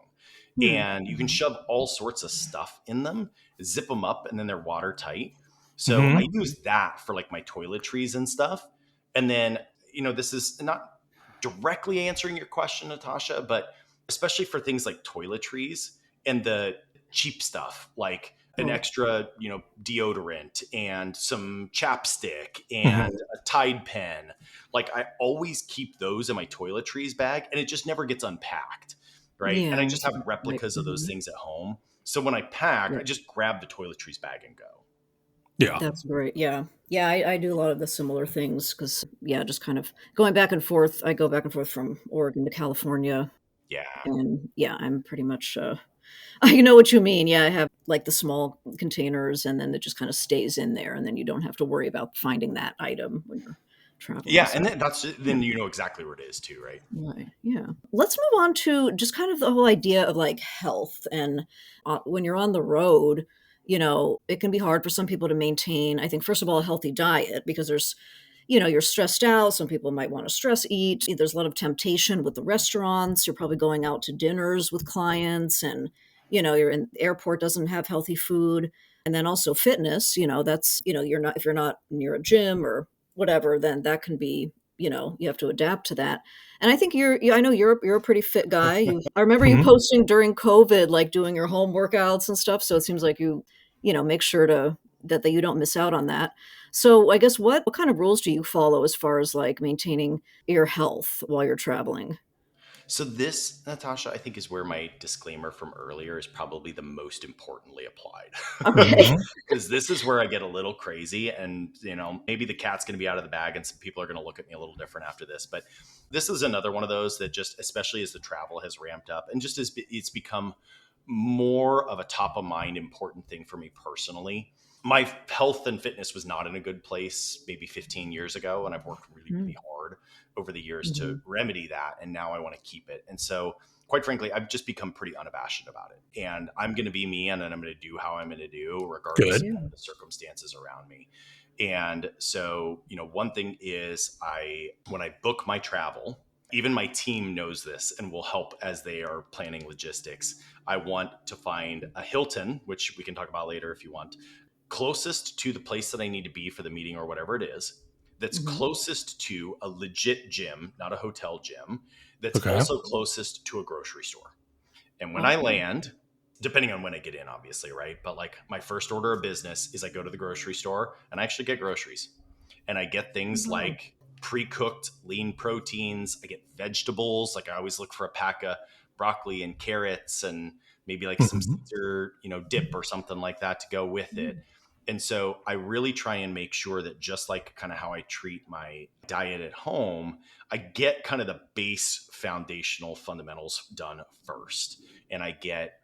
Speaker 4: and you can shove all sorts of stuff in them, zip them up, and then they're watertight. So I use that for like my toiletries and stuff. And then, this is not directly answering your question, Natasha, but especially for things like toiletries and the cheap stuff like an
Speaker 1: Oh,
Speaker 4: extra, deodorant and some chapstick
Speaker 2: Mhm.
Speaker 4: and a Tide pen. Like I always keep those in my toiletries bag and it just never gets unpacked. Right. And I
Speaker 1: yeah.
Speaker 4: just have
Speaker 1: Right.
Speaker 4: replicas of those
Speaker 1: Mhm.
Speaker 4: things at home. So when I pack,
Speaker 1: Yeah.
Speaker 4: I just grab the toiletries bag and go.
Speaker 2: Yeah.
Speaker 1: That's great. Yeah. Yeah, I do a lot of the similar things because, yeah, just kind of going back and forth. I go back and forth from Oregon to California.
Speaker 4: Yeah.
Speaker 1: And yeah, I'm pretty much, I know what you mean. Yeah, I have like the small containers and then it just kind of stays in there. And then you don't have to worry about finding that item when you're traveling.
Speaker 4: Yeah. And
Speaker 1: So,
Speaker 4: then
Speaker 1: yeah.
Speaker 4: then you know exactly where it is too, right?
Speaker 1: Right. Yeah. Let's move on to just kind of the whole idea of like health. And when you're on the road, it can be hard for some people to maintain, I think, first of all, a healthy diet because you're stressed out. Some people might want to stress eat. There's a lot of temptation with the restaurants. You're probably going out to dinners with clients and, you're in the airport doesn't have healthy food. And then also fitness, that's, you're not, if you're not near a gym or whatever, then that can be, you have to adapt to that. And I think I know you're a pretty fit guy. I remember you
Speaker 2: Mhm.
Speaker 1: posting during COVID, like doing your home workouts and stuff. So it seems like make sure that you don't miss out on that. So I guess what kind of rules do you follow as far as like maintaining your health while you're traveling?
Speaker 4: So this, Natasha, I think is where my disclaimer from earlier is probably the most importantly applied.
Speaker 1: Okay.
Speaker 2: Mhm.
Speaker 4: Because this is where I get a little crazy and, maybe the cat's going to be out of the bag and some people are going to look at me a little different after this. But this is another one of those that just, especially as the travel has ramped up and just as it's become more of a top of mind important thing for me personally. My health and fitness was not in a good place maybe 15 years ago. And I've worked really, really hard over the years to
Speaker 1: Mm-hmm.
Speaker 4: remedy that. And now I want to keep it. And so, quite frankly, I've just become pretty unabashed about it. And I'm going to be me and then I'm going to do how I'm going to do, regardless
Speaker 2: Good.
Speaker 4: of
Speaker 1: Yeah.
Speaker 4: the circumstances around me. And so, one thing is when I book my travel, even my team knows this and will help as they are planning logistics. I want to find a Hilton, which we can talk about later if you want, closest to the place that I need to be for the meeting or whatever it is, that's
Speaker 1: Mm-hmm.
Speaker 4: closest to a legit gym, not a hotel gym, that's
Speaker 2: Okay.
Speaker 4: also closest to a grocery store. And when I
Speaker 1: Okay.
Speaker 4: land, depending on when I get in, obviously, right? But like my first order of business is I go to the grocery store and I actually get groceries. And I get things
Speaker 1: Wow.
Speaker 4: like pre-cooked lean proteins. I get vegetables. Like I always look for a pack of broccoli and carrots and maybe like some
Speaker 2: Mhm.
Speaker 4: Caesar, dip or something like that to go with it. And so I really try and make sure that just like kind of how I treat my diet at home, I get kind of the base foundational fundamentals done first. And I get,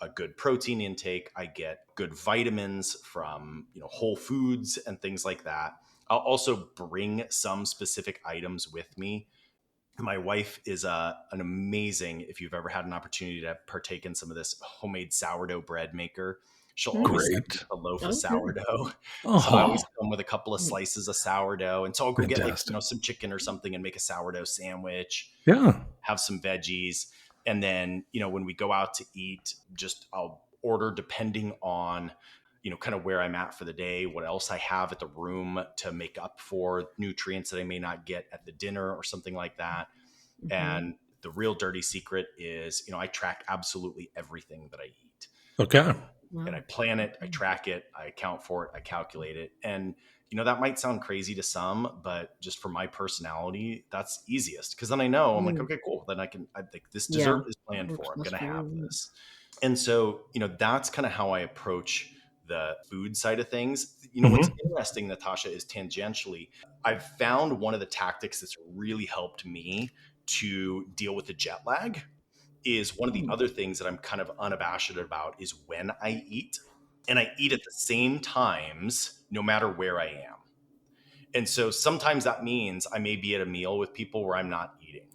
Speaker 4: a good protein intake. I get good vitamins from, whole foods and things like that. I'll also bring some specific items with me. My wife is an amazing, if you've ever had an opportunity to partake in some of this homemade sourdough bread maker, she'll
Speaker 1: Hmm.
Speaker 4: always send me
Speaker 2: Great.
Speaker 4: a loaf of
Speaker 1: Okay.
Speaker 4: sourdough. So I always
Speaker 2: Oh,
Speaker 4: come with a couple of slices of sourdough. And so I'll go get like,
Speaker 2: fantastic.
Speaker 4: some chicken or something and make a sourdough sandwich,
Speaker 2: Yeah.
Speaker 4: have some veggies. And then, when we go out to eat, just I'll order depending on, kind of where I'm at for the day, what else I have at the room to make up for nutrients that I may not get at the dinner or something like that.
Speaker 1: Mm-hmm.
Speaker 4: And the real dirty secret is, I track absolutely everything that I eat.
Speaker 2: Okay.
Speaker 4: And I
Speaker 1: Wow.
Speaker 4: plan it, I
Speaker 1: Okay.
Speaker 4: track it, I account for it, I calculate it. And, that might sound crazy to some, but just for my personality, that's easiest. Cause then I know I'm like,
Speaker 1: Mm.
Speaker 4: okay, cool. Then I think this
Speaker 1: Yeah.
Speaker 4: dessert is planned
Speaker 1: Works
Speaker 4: for. I'm
Speaker 1: best
Speaker 4: going to
Speaker 1: for
Speaker 4: have
Speaker 1: you.
Speaker 4: this. And so, that's kind of how I approach the food side of things. What's
Speaker 2: Mhm.
Speaker 4: interesting, Natasha, is tangentially, I've found one of the tactics that's really helped me to deal with the jet lag is one of the
Speaker 1: Yeah.
Speaker 4: other things that I'm kind of unabashed about is when I eat and I eat at the same times, no matter where I am. And so sometimes that means I may be at a meal with people where I'm not eating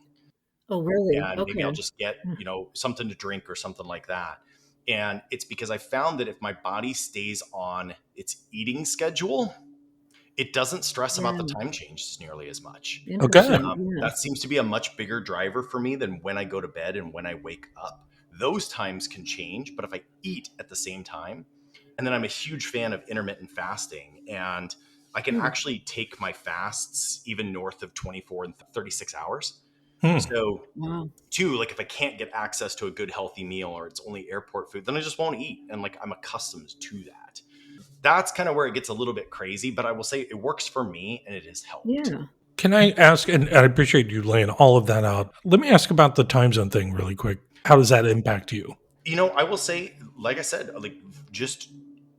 Speaker 1: Oh, really?
Speaker 4: and maybe I'll
Speaker 1: Okay.
Speaker 4: just get,
Speaker 1: Yeah.
Speaker 4: something to drink or something like that. And it's because I found that if my body stays on its eating schedule, it doesn't stress about the
Speaker 1: Yeah.
Speaker 4: time changes nearly as much.
Speaker 2: Okay.
Speaker 1: Interesting. Yeah.
Speaker 4: That seems to be a much bigger driver for me than when I go to bed and when I wake up. Those times can change, but if I eat at the same time, and then I'm a huge fan of intermittent fasting, and I can
Speaker 1: Hmm.
Speaker 4: actually take my fasts even north of 24 and 36 hours. So
Speaker 1: Wow.
Speaker 4: two, like if I can't get access to a good healthy meal or it's only airport food, then I just won't eat. And like I'm accustomed to that. That's kind of where it gets a little bit crazy, but I will say it works for me and it has helped.
Speaker 1: Yeah.
Speaker 2: Can I ask, and I appreciate you laying all of that out. Let me ask about the time zone thing really quick. How does that impact you?
Speaker 4: I will say, like I said, like just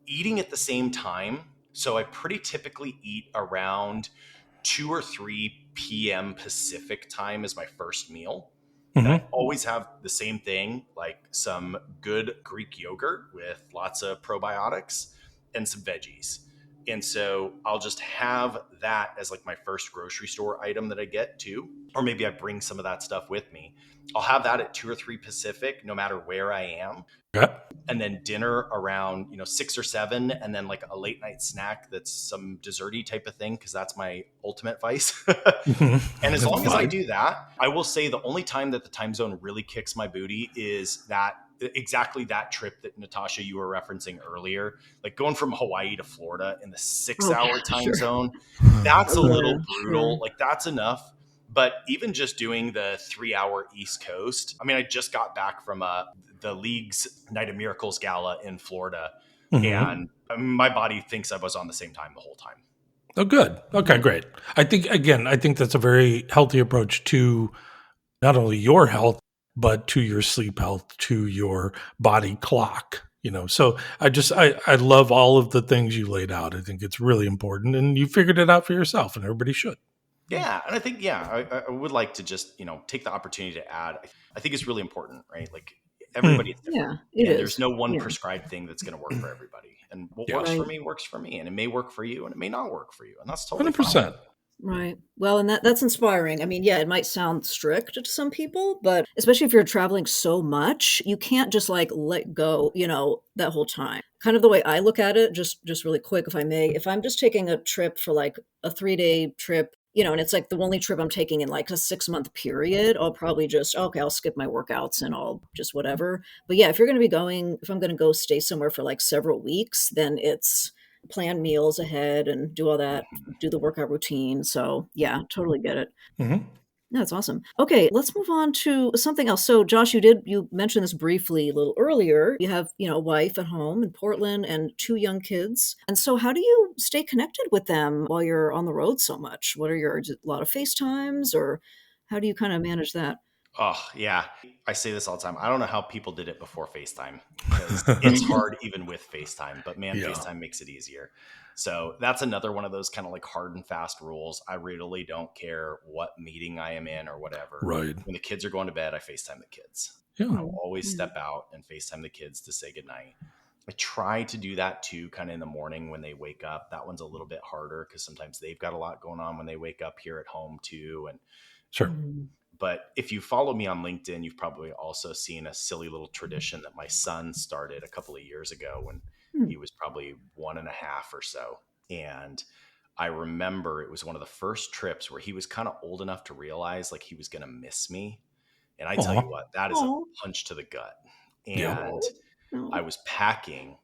Speaker 4: eating at the same time. So I pretty typically eat around 2 or 3 p.m. Pacific time as my first meal. And I
Speaker 2: Hmm.
Speaker 4: always have the same thing, like some good Greek yogurt with lots of probiotics and some veggies. And so I'll just have that as like my first grocery store item that I get too. Or maybe I bring some of that stuff with me. I'll have that at 2 or 3 Pacific, no matter where I am.
Speaker 2: Yeah.
Speaker 4: And then dinner around 6 or 7, and then like a late night snack that's some desserty type of thing, because that's my ultimate vice. And as
Speaker 2: That's
Speaker 4: long as I
Speaker 2: fine.
Speaker 4: do that, I will say the only time that the time zone really kicks my booty is that exactly that trip that Natasha you were referencing earlier, like going from Hawaii to Florida in the six
Speaker 1: Oh,
Speaker 4: hour
Speaker 1: yeah,
Speaker 4: time
Speaker 1: sure.
Speaker 4: zone. That's a
Speaker 1: Yeah,
Speaker 4: little brutal.
Speaker 1: sure.
Speaker 4: Like that's enough. But even just doing the 3 hour East Coast, I mean, I just got back from the league's Night of Miracles gala in Florida,
Speaker 2: Hmm.
Speaker 4: and my body thinks I was on the same time the whole time.
Speaker 2: Oh, good. Okay, great. I think that's a very healthy approach to not only your health, but to your sleep health, to your body clock. So I love all of the things you laid out. I think it's really important, and you figured it out for yourself, and everybody should.
Speaker 4: Yeah, and I think I would like to just take the opportunity to add. I think it's really important, right? Like everybody
Speaker 2: Hmm.
Speaker 4: is different,
Speaker 1: Yeah, it
Speaker 4: and there's
Speaker 1: is.
Speaker 4: no one
Speaker 1: Yeah,
Speaker 4: prescribed thing that's going to work for everybody. And what
Speaker 2: Yeah,
Speaker 4: works for
Speaker 1: right.
Speaker 4: me works for me, and it may work for you, and it may not work for you, and that's totally fine.
Speaker 2: 100%.
Speaker 1: Right. Well, and that's inspiring. I mean, yeah, it might sound strict to some people, but especially if you're traveling so much, you can't just like let go, that whole time. Kind of the way I look at it, just really quick if I may, if I'm just taking a trip for like a 3-day trip, and it's like the only trip I'm taking in like a 6-month period, I'll probably just okay, I'll skip my workouts and I'll just whatever. But yeah, if I'm going to go stay somewhere for like several weeks, then it's plan meals ahead and do all that, do the workout routine. So yeah, totally get it.
Speaker 2: Hmm.
Speaker 1: That's awesome. Okay, let's move on to something else. So Josh, you mentioned this briefly a little earlier. You have, a wife at home in Portland and 2 young kids. And so how do you stay connected with them while you're on the road so much? Is it a lot of FaceTimes or how do you kind of manage that?
Speaker 4: Oh yeah, I say this all the time. I don't know how people did it before FaceTime, because it's hard even with FaceTime. But man,
Speaker 2: Yeah.
Speaker 4: FaceTime makes it easier. So that's another one of those kind of like hard and fast rules. I really don't care what meeting I am in or whatever.
Speaker 2: Right.
Speaker 4: When the kids are going to bed, I FaceTime the kids.
Speaker 2: Yeah.
Speaker 4: I will always
Speaker 1: Yeah.
Speaker 4: step out and FaceTime the kids to say goodnight. I try to do that too, kind of in the morning when they wake up. That one's a little bit harder because sometimes they've got a lot going on when they wake up here at home too. And
Speaker 2: Sure.
Speaker 1: Mhm.
Speaker 4: but if you follow me on LinkedIn, you've probably also seen a silly little tradition that my son started a couple of years ago when
Speaker 1: Hmm.
Speaker 4: he was probably 1.5 or so. And I remember it was one of the first trips where he was kind of old enough to realize like he was going to miss me. And I tell
Speaker 2: Aw.
Speaker 4: you what, that is a
Speaker 1: Oh,
Speaker 4: punch to the gut.
Speaker 2: Yeah.
Speaker 4: And
Speaker 1: oh,
Speaker 4: I
Speaker 1: no.
Speaker 4: was packing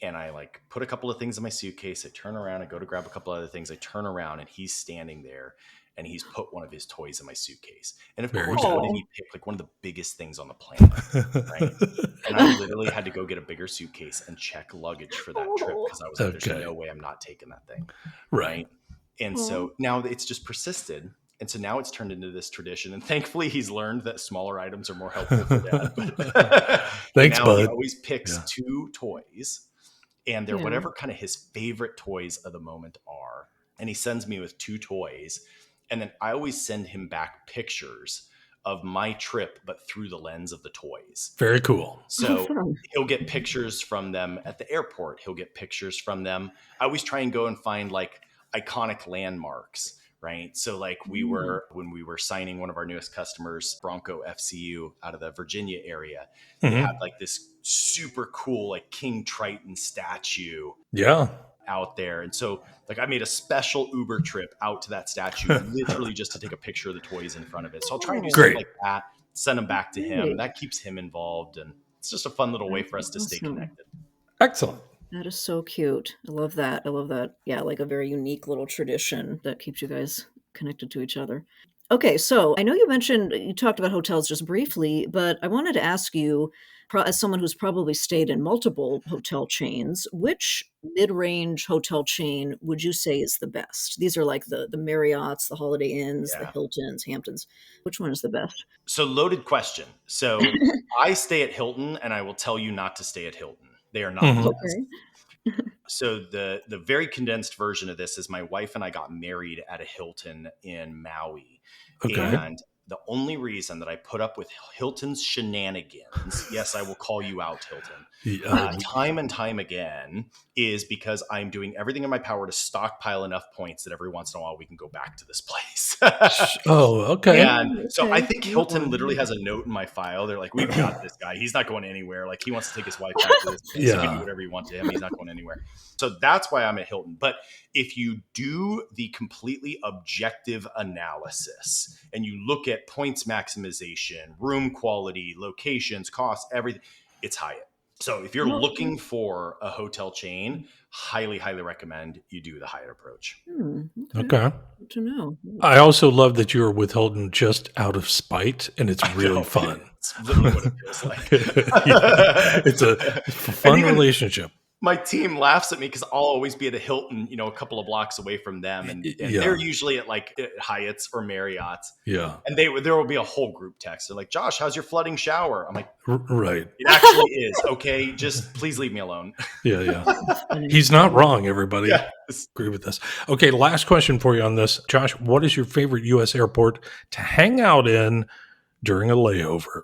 Speaker 4: and I like put a couple of things in my suitcase. I turn around, I go to grab a couple other things. I turn around and he's standing there and he's put one of his toys in my suitcase. And of
Speaker 2: Very
Speaker 4: course, what did
Speaker 1: Oh.
Speaker 4: he pick? Like one of the biggest things on the planet, right?
Speaker 2: sad.
Speaker 4: And I literally had to go get a bigger suitcase and check luggage for that trip
Speaker 1: Oh.
Speaker 4: because I was like, there's
Speaker 2: Okay.
Speaker 4: no way I'm not taking that thing,
Speaker 2: Right.
Speaker 4: right? And
Speaker 1: Oh.
Speaker 4: so now it's just persisted. And so now it's turned into this tradition. And thankfully, he's learned that smaller items are more helpful for dad. But
Speaker 2: Thanks,
Speaker 4: now he
Speaker 2: bud.
Speaker 4: always picks
Speaker 2: Yeah.
Speaker 4: 2 toys and they're
Speaker 1: Yeah.
Speaker 4: whatever kind of his favorite toys of the moment are. And he sends me with 2 toys. And then I always send him back pictures of my trip, but through the lens of the toys.
Speaker 2: Very cool.
Speaker 1: Oh,
Speaker 4: So
Speaker 1: fun.
Speaker 4: he'll get pictures from them at the airport. He'll get pictures from them. I always try and go and find like iconic landmarks, right? So like
Speaker 1: Yeah.
Speaker 4: when we were signing one of our newest customers, Bronco FCU out of the Virginia area, they had
Speaker 2: Hmm.
Speaker 4: like this super cool like King Triton statue
Speaker 2: Yeah.
Speaker 4: out there. And so like I made a special Uber trip out to that statue literally just to take a picture of the toys in front of it. So I'll try and do stuff
Speaker 1: Oh,
Speaker 2: Great.
Speaker 4: like that, send them back to him,
Speaker 1: great.
Speaker 4: and that keeps him involved. And it's just a fun little way
Speaker 1: That's
Speaker 4: for us to stay
Speaker 1: awesome.
Speaker 4: connected.
Speaker 2: Excellent.
Speaker 1: That is so cute. I love that. I love that. Yeah, like a very unique little tradition that keeps you guys connected to each other. Okay, so I know you talked about hotels just briefly, but I wanted to ask you, as someone who's probably stayed in multiple hotel chains, which mid-range hotel chain would you say is the best? These are like the Marriotts, the Holiday Inns, the
Speaker 4: Yeah.
Speaker 1: Hiltons, Hamptons. Which one is the best?
Speaker 4: So loaded question. So I stay at Hilton, and I will tell you not to stay at Hilton. They are not the
Speaker 2: Mhm.
Speaker 4: best.
Speaker 1: Okay.
Speaker 4: So the very condensed version of this is my wife and I got married at a Hilton in Maui.
Speaker 2: Okay.
Speaker 4: And the only reason that I put up with Hilton's shenanigans, yes, I will call you out, Hilton,
Speaker 2: Yeah,
Speaker 4: time and time again, is because I'm doing everything in my power to stockpile enough points that every once in a while we can go back to this place.
Speaker 2: oh, okay.
Speaker 4: And so I
Speaker 1: Okay.
Speaker 4: think
Speaker 1: You want
Speaker 4: Hilton
Speaker 1: one.
Speaker 4: literally has a note in my file. They're like, we've got this guy. He's not going anywhere. Like, he wants to take his wife back to this place. You can do
Speaker 2: Yeah.
Speaker 4: whatever you want to him. He's not going anywhere. So that's why I'm at Hilton. But if you do the completely objective analysis and you look at points maximization, room quality, locations, costs, everything, it's Hyatt. So if you're
Speaker 1: Okay.
Speaker 4: looking for a hotel chain, highly, highly recommend you do the Hyatt approach.
Speaker 1: Okay.
Speaker 2: Okay.
Speaker 1: Good to know.
Speaker 2: I also love that you're with Hilton just out of spite, and it's
Speaker 4: I
Speaker 2: really
Speaker 4: know.
Speaker 2: fun.
Speaker 4: It's literally what it feels like.
Speaker 2: Yeah. It's a
Speaker 4: And
Speaker 2: fun
Speaker 4: even
Speaker 2: relationship.
Speaker 4: my team laughs at me because I'll always be at a Hilton, a couple of blocks away from them, and they're
Speaker 2: Yeah.
Speaker 4: usually at like at Hyatt's or Marriott's,
Speaker 2: Yeah.
Speaker 4: and there will be a whole group text. They're like, "Josh, how's your flooding shower?" I'm like,
Speaker 2: Right.
Speaker 4: "It actually is okay. Just please leave me alone."
Speaker 2: Yeah. Yeah.
Speaker 1: Funny.
Speaker 2: He's not wrong, everybody.
Speaker 4: Yes.
Speaker 2: Agree with this. Okay. Last question for you on this. Josh, what is your favorite U.S. airport to hang out in during a layover?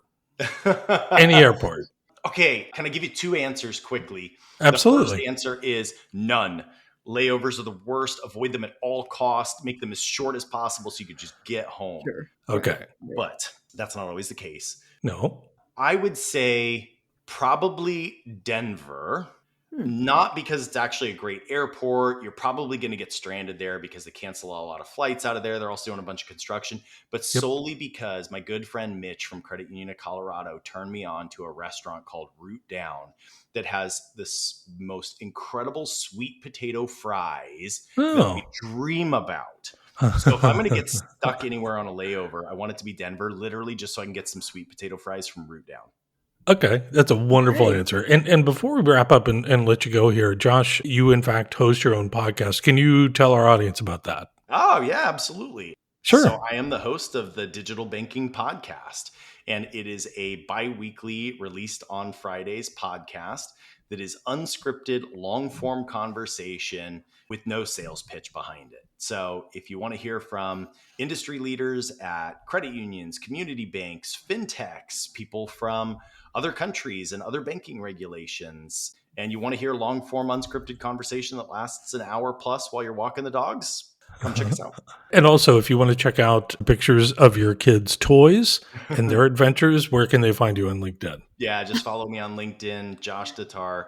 Speaker 2: Any airport.
Speaker 4: Okay, can I give you two answers quickly? The first
Speaker 2: Absolutely.
Speaker 4: answer is none. Layovers are the worst. Avoid them at all costs. Make them as short as possible so you could just get home.
Speaker 1: Sure.
Speaker 2: Okay.
Speaker 1: Right.
Speaker 4: But that's not always the case.
Speaker 2: No.
Speaker 4: I would say probably Denver. Not because it's actually a great airport. You're probably going to get stranded there because they cancel a lot of flights out of there. They're also doing a bunch of construction, but
Speaker 2: Yep.
Speaker 4: solely because my good friend Mitch from Credit Union of Colorado turned me on to a restaurant called Root Down that has this most incredible sweet potato fries that we
Speaker 2: Oh.
Speaker 4: dream about. So if I'm going to get stuck anywhere on a layover, I want it to be Denver, literally just so I can get some sweet potato fries from Root Down.
Speaker 2: Okay, that's a wonderful
Speaker 1: Great.
Speaker 2: answer. And before we wrap up and let you go here, Josh, you in fact host your own podcast. Can you tell our audience about that?
Speaker 4: Oh, yeah, absolutely.
Speaker 2: Sure.
Speaker 4: So I am the host of the Digital Banking Podcast, and it is a bi-weekly released on Fridays podcast that is unscripted, long-form conversation with no sales pitch behind it. So if you want to hear from industry leaders at credit unions, community banks, fintechs, people from other countries and other banking regulations, and you want to hear long-form unscripted conversation that lasts an hour plus while you're walking the dogs, come check us out.
Speaker 2: And also, if you want to check out pictures of your kids' toys and their adventures, where can they find you on LinkedIn?
Speaker 4: Yeah, just follow me on LinkedIn, Josh DeTar.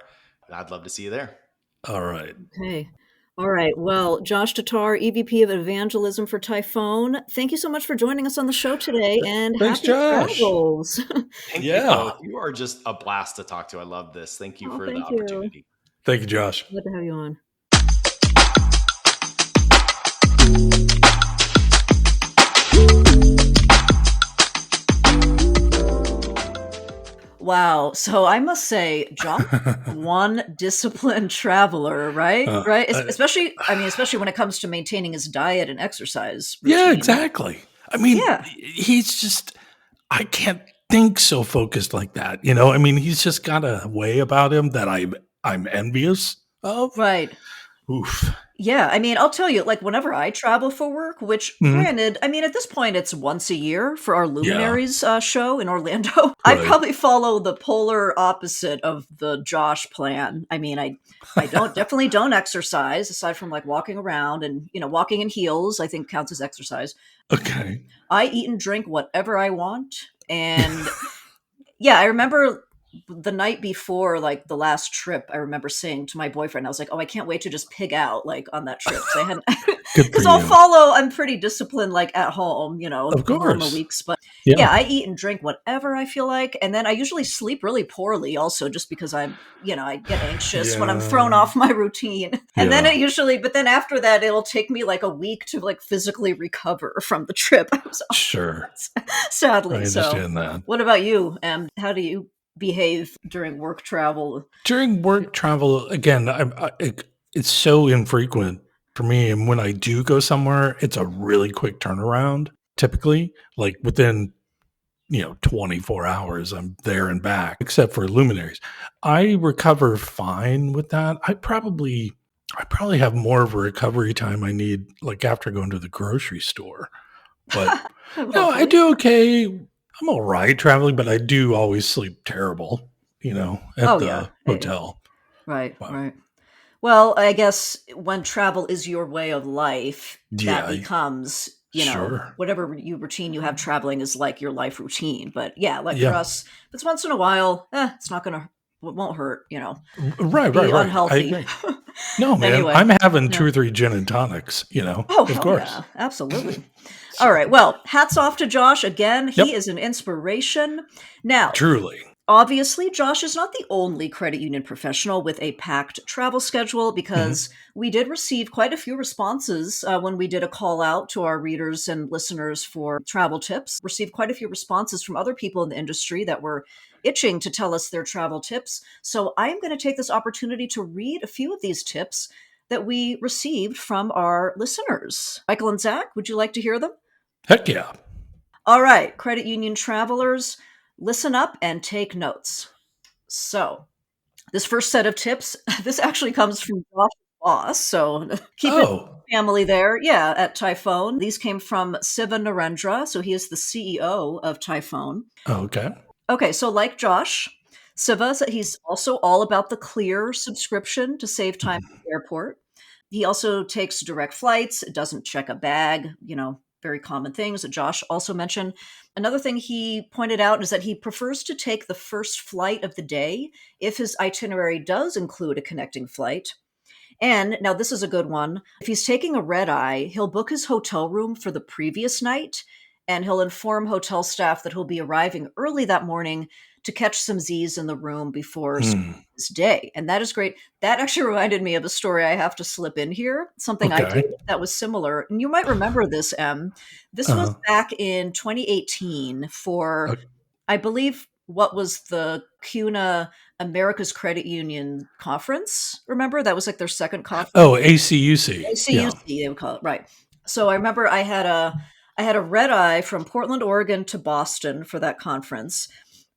Speaker 4: I'd love to see you there.
Speaker 2: All right.
Speaker 1: Okay. All right. Well, Josh DeTar, EVP of Evangelism for Typhoon, thank you so much for joining us on the show today, and
Speaker 2: Thanks,
Speaker 1: happy
Speaker 2: Josh.
Speaker 1: travels.
Speaker 4: Thank you both. You are just a blast to talk to. I love this. Thank you for the
Speaker 1: Thank you.
Speaker 4: opportunity.
Speaker 2: Thank you, Josh.
Speaker 1: Glad to have you on. Wow. So I must say, John, one disciplined traveler, right? Right. Especially when it comes to maintaining his diet and exercise routine.
Speaker 2: Yeah, exactly. I mean,
Speaker 1: Yeah.
Speaker 2: he's just, I can't think so focused like that. You know, I mean, he's just got a way about him that I'm envious of.
Speaker 1: Right.
Speaker 2: Oof.
Speaker 1: Yeah, I mean, I'll tell you, like, whenever I travel for work, which
Speaker 2: Mhm.
Speaker 1: granted, I mean, at this point, it's once a year for our
Speaker 2: Yeah.
Speaker 1: Luminaries show in Orlando. I
Speaker 2: Right.
Speaker 1: probably follow the polar opposite of the Josh plan. I mean, I definitely don't exercise aside from like walking around and, walking in heels, I think counts as exercise.
Speaker 2: Okay.
Speaker 1: I eat and drink whatever I want. And yeah, I remember the night before, like the last trip, I remember saying to my boyfriend, I was like, "Oh, I can't wait to just pig out like on that trip." Because I hadn't,
Speaker 2: Good for
Speaker 1: because I'll
Speaker 2: you.
Speaker 1: follow. I'm pretty disciplined, like at home,
Speaker 2: Of
Speaker 1: the normal
Speaker 2: course.
Speaker 1: weeks. But
Speaker 2: Yeah.
Speaker 1: yeah, I eat and drink whatever I feel like, and then I usually sleep really poorly, also, just because I get anxious when I'm thrown
Speaker 2: Yeah.
Speaker 1: off my routine, and then
Speaker 2: Yeah.
Speaker 1: but then after that, it'll take me like a week to like physically recover from the trip I was on,
Speaker 2: Sure. I
Speaker 1: sadly. So,
Speaker 2: understand that.
Speaker 1: what about you? How do you behave during work travel?
Speaker 2: During work travel, again, it's so infrequent for me. And when I do go somewhere, it's a really quick turnaround. Typically, like within 24 hours, I'm there and back, except for luminaries. I recover fine with that. I probably have more of a recovery time I need, like after going to the grocery store. But no, I
Speaker 1: Hopefully.
Speaker 2: do okay. I'm all right traveling, but I do always sleep terrible, at
Speaker 1: Oh yeah.
Speaker 2: the hotel.
Speaker 1: Right,
Speaker 2: But
Speaker 1: right. Well, I guess when travel is your way of life, that
Speaker 2: yeah,
Speaker 1: becomes,
Speaker 2: sure.
Speaker 1: whatever routine you have traveling is like your life routine. But yeah, like for
Speaker 2: Yeah.
Speaker 1: us, if it's once in a while, it's not gonna, it won't hurt,
Speaker 2: Right.
Speaker 1: be
Speaker 2: I
Speaker 1: unhealthy.
Speaker 2: agree. No, man,
Speaker 1: Anyway,
Speaker 2: I'm having
Speaker 1: yeah.
Speaker 2: 2 or 3 gin and tonics,
Speaker 1: Oh,
Speaker 2: of
Speaker 1: hell
Speaker 2: course.
Speaker 1: yeah. Absolutely. All
Speaker 2: So,
Speaker 1: right. Well, hats off to Josh. Again, he
Speaker 2: yep,
Speaker 1: is an inspiration. Now,
Speaker 2: truly.
Speaker 1: obviously, Josh is not the only credit union professional with a packed travel schedule,
Speaker 2: Mhm.
Speaker 1: because we did receive quite a few responses when we did a call out to our readers and listeners for travel tips. Received quite a few responses from other people in the industry that were itching to tell us their travel tips. So I'm going to take this opportunity to read a few of these tips that we received from our listeners. Michael and Zach, would you like to hear them?
Speaker 2: Heck yeah.
Speaker 1: All right, credit union travelers, listen up and take notes. So, this first set of tips, this actually comes from Josh's boss. So, keep it
Speaker 2: Oh,
Speaker 1: family there. Yeah, at Typhoon. These came from Siva Narendra. So, he is the CEO of Typhoon.
Speaker 2: okay.
Speaker 1: Okay, so like Josh, Siva said he's also all about the Clear subscription to save time at the airport. He also takes direct flights, doesn't check a bag, very common things that Josh also mentioned. Another thing he pointed out is that he prefers to take the first flight of the day if his itinerary does include a connecting flight. And now this is a good one. If he's taking a red eye, he'll book his hotel room for the previous night, and he'll inform hotel staff that he'll be arriving early that morning to catch some Z's in the room before
Speaker 2: Hmm.
Speaker 1: this day. And that is great. That actually reminded me of a story I have to slip in here, something I did
Speaker 2: Okay.
Speaker 1: that was similar. And you might remember this, Em. This was
Speaker 2: Uh,
Speaker 1: back in 2018 for,
Speaker 2: uh,
Speaker 1: I believe, what was the CUNA America's Credit Union Conference. Remember? That was like their second conference.
Speaker 2: oh, ACUC. Yeah.
Speaker 1: ACUC, they would call it. Right. So I remember I had a red eye from Portland, Oregon to Boston for that conference.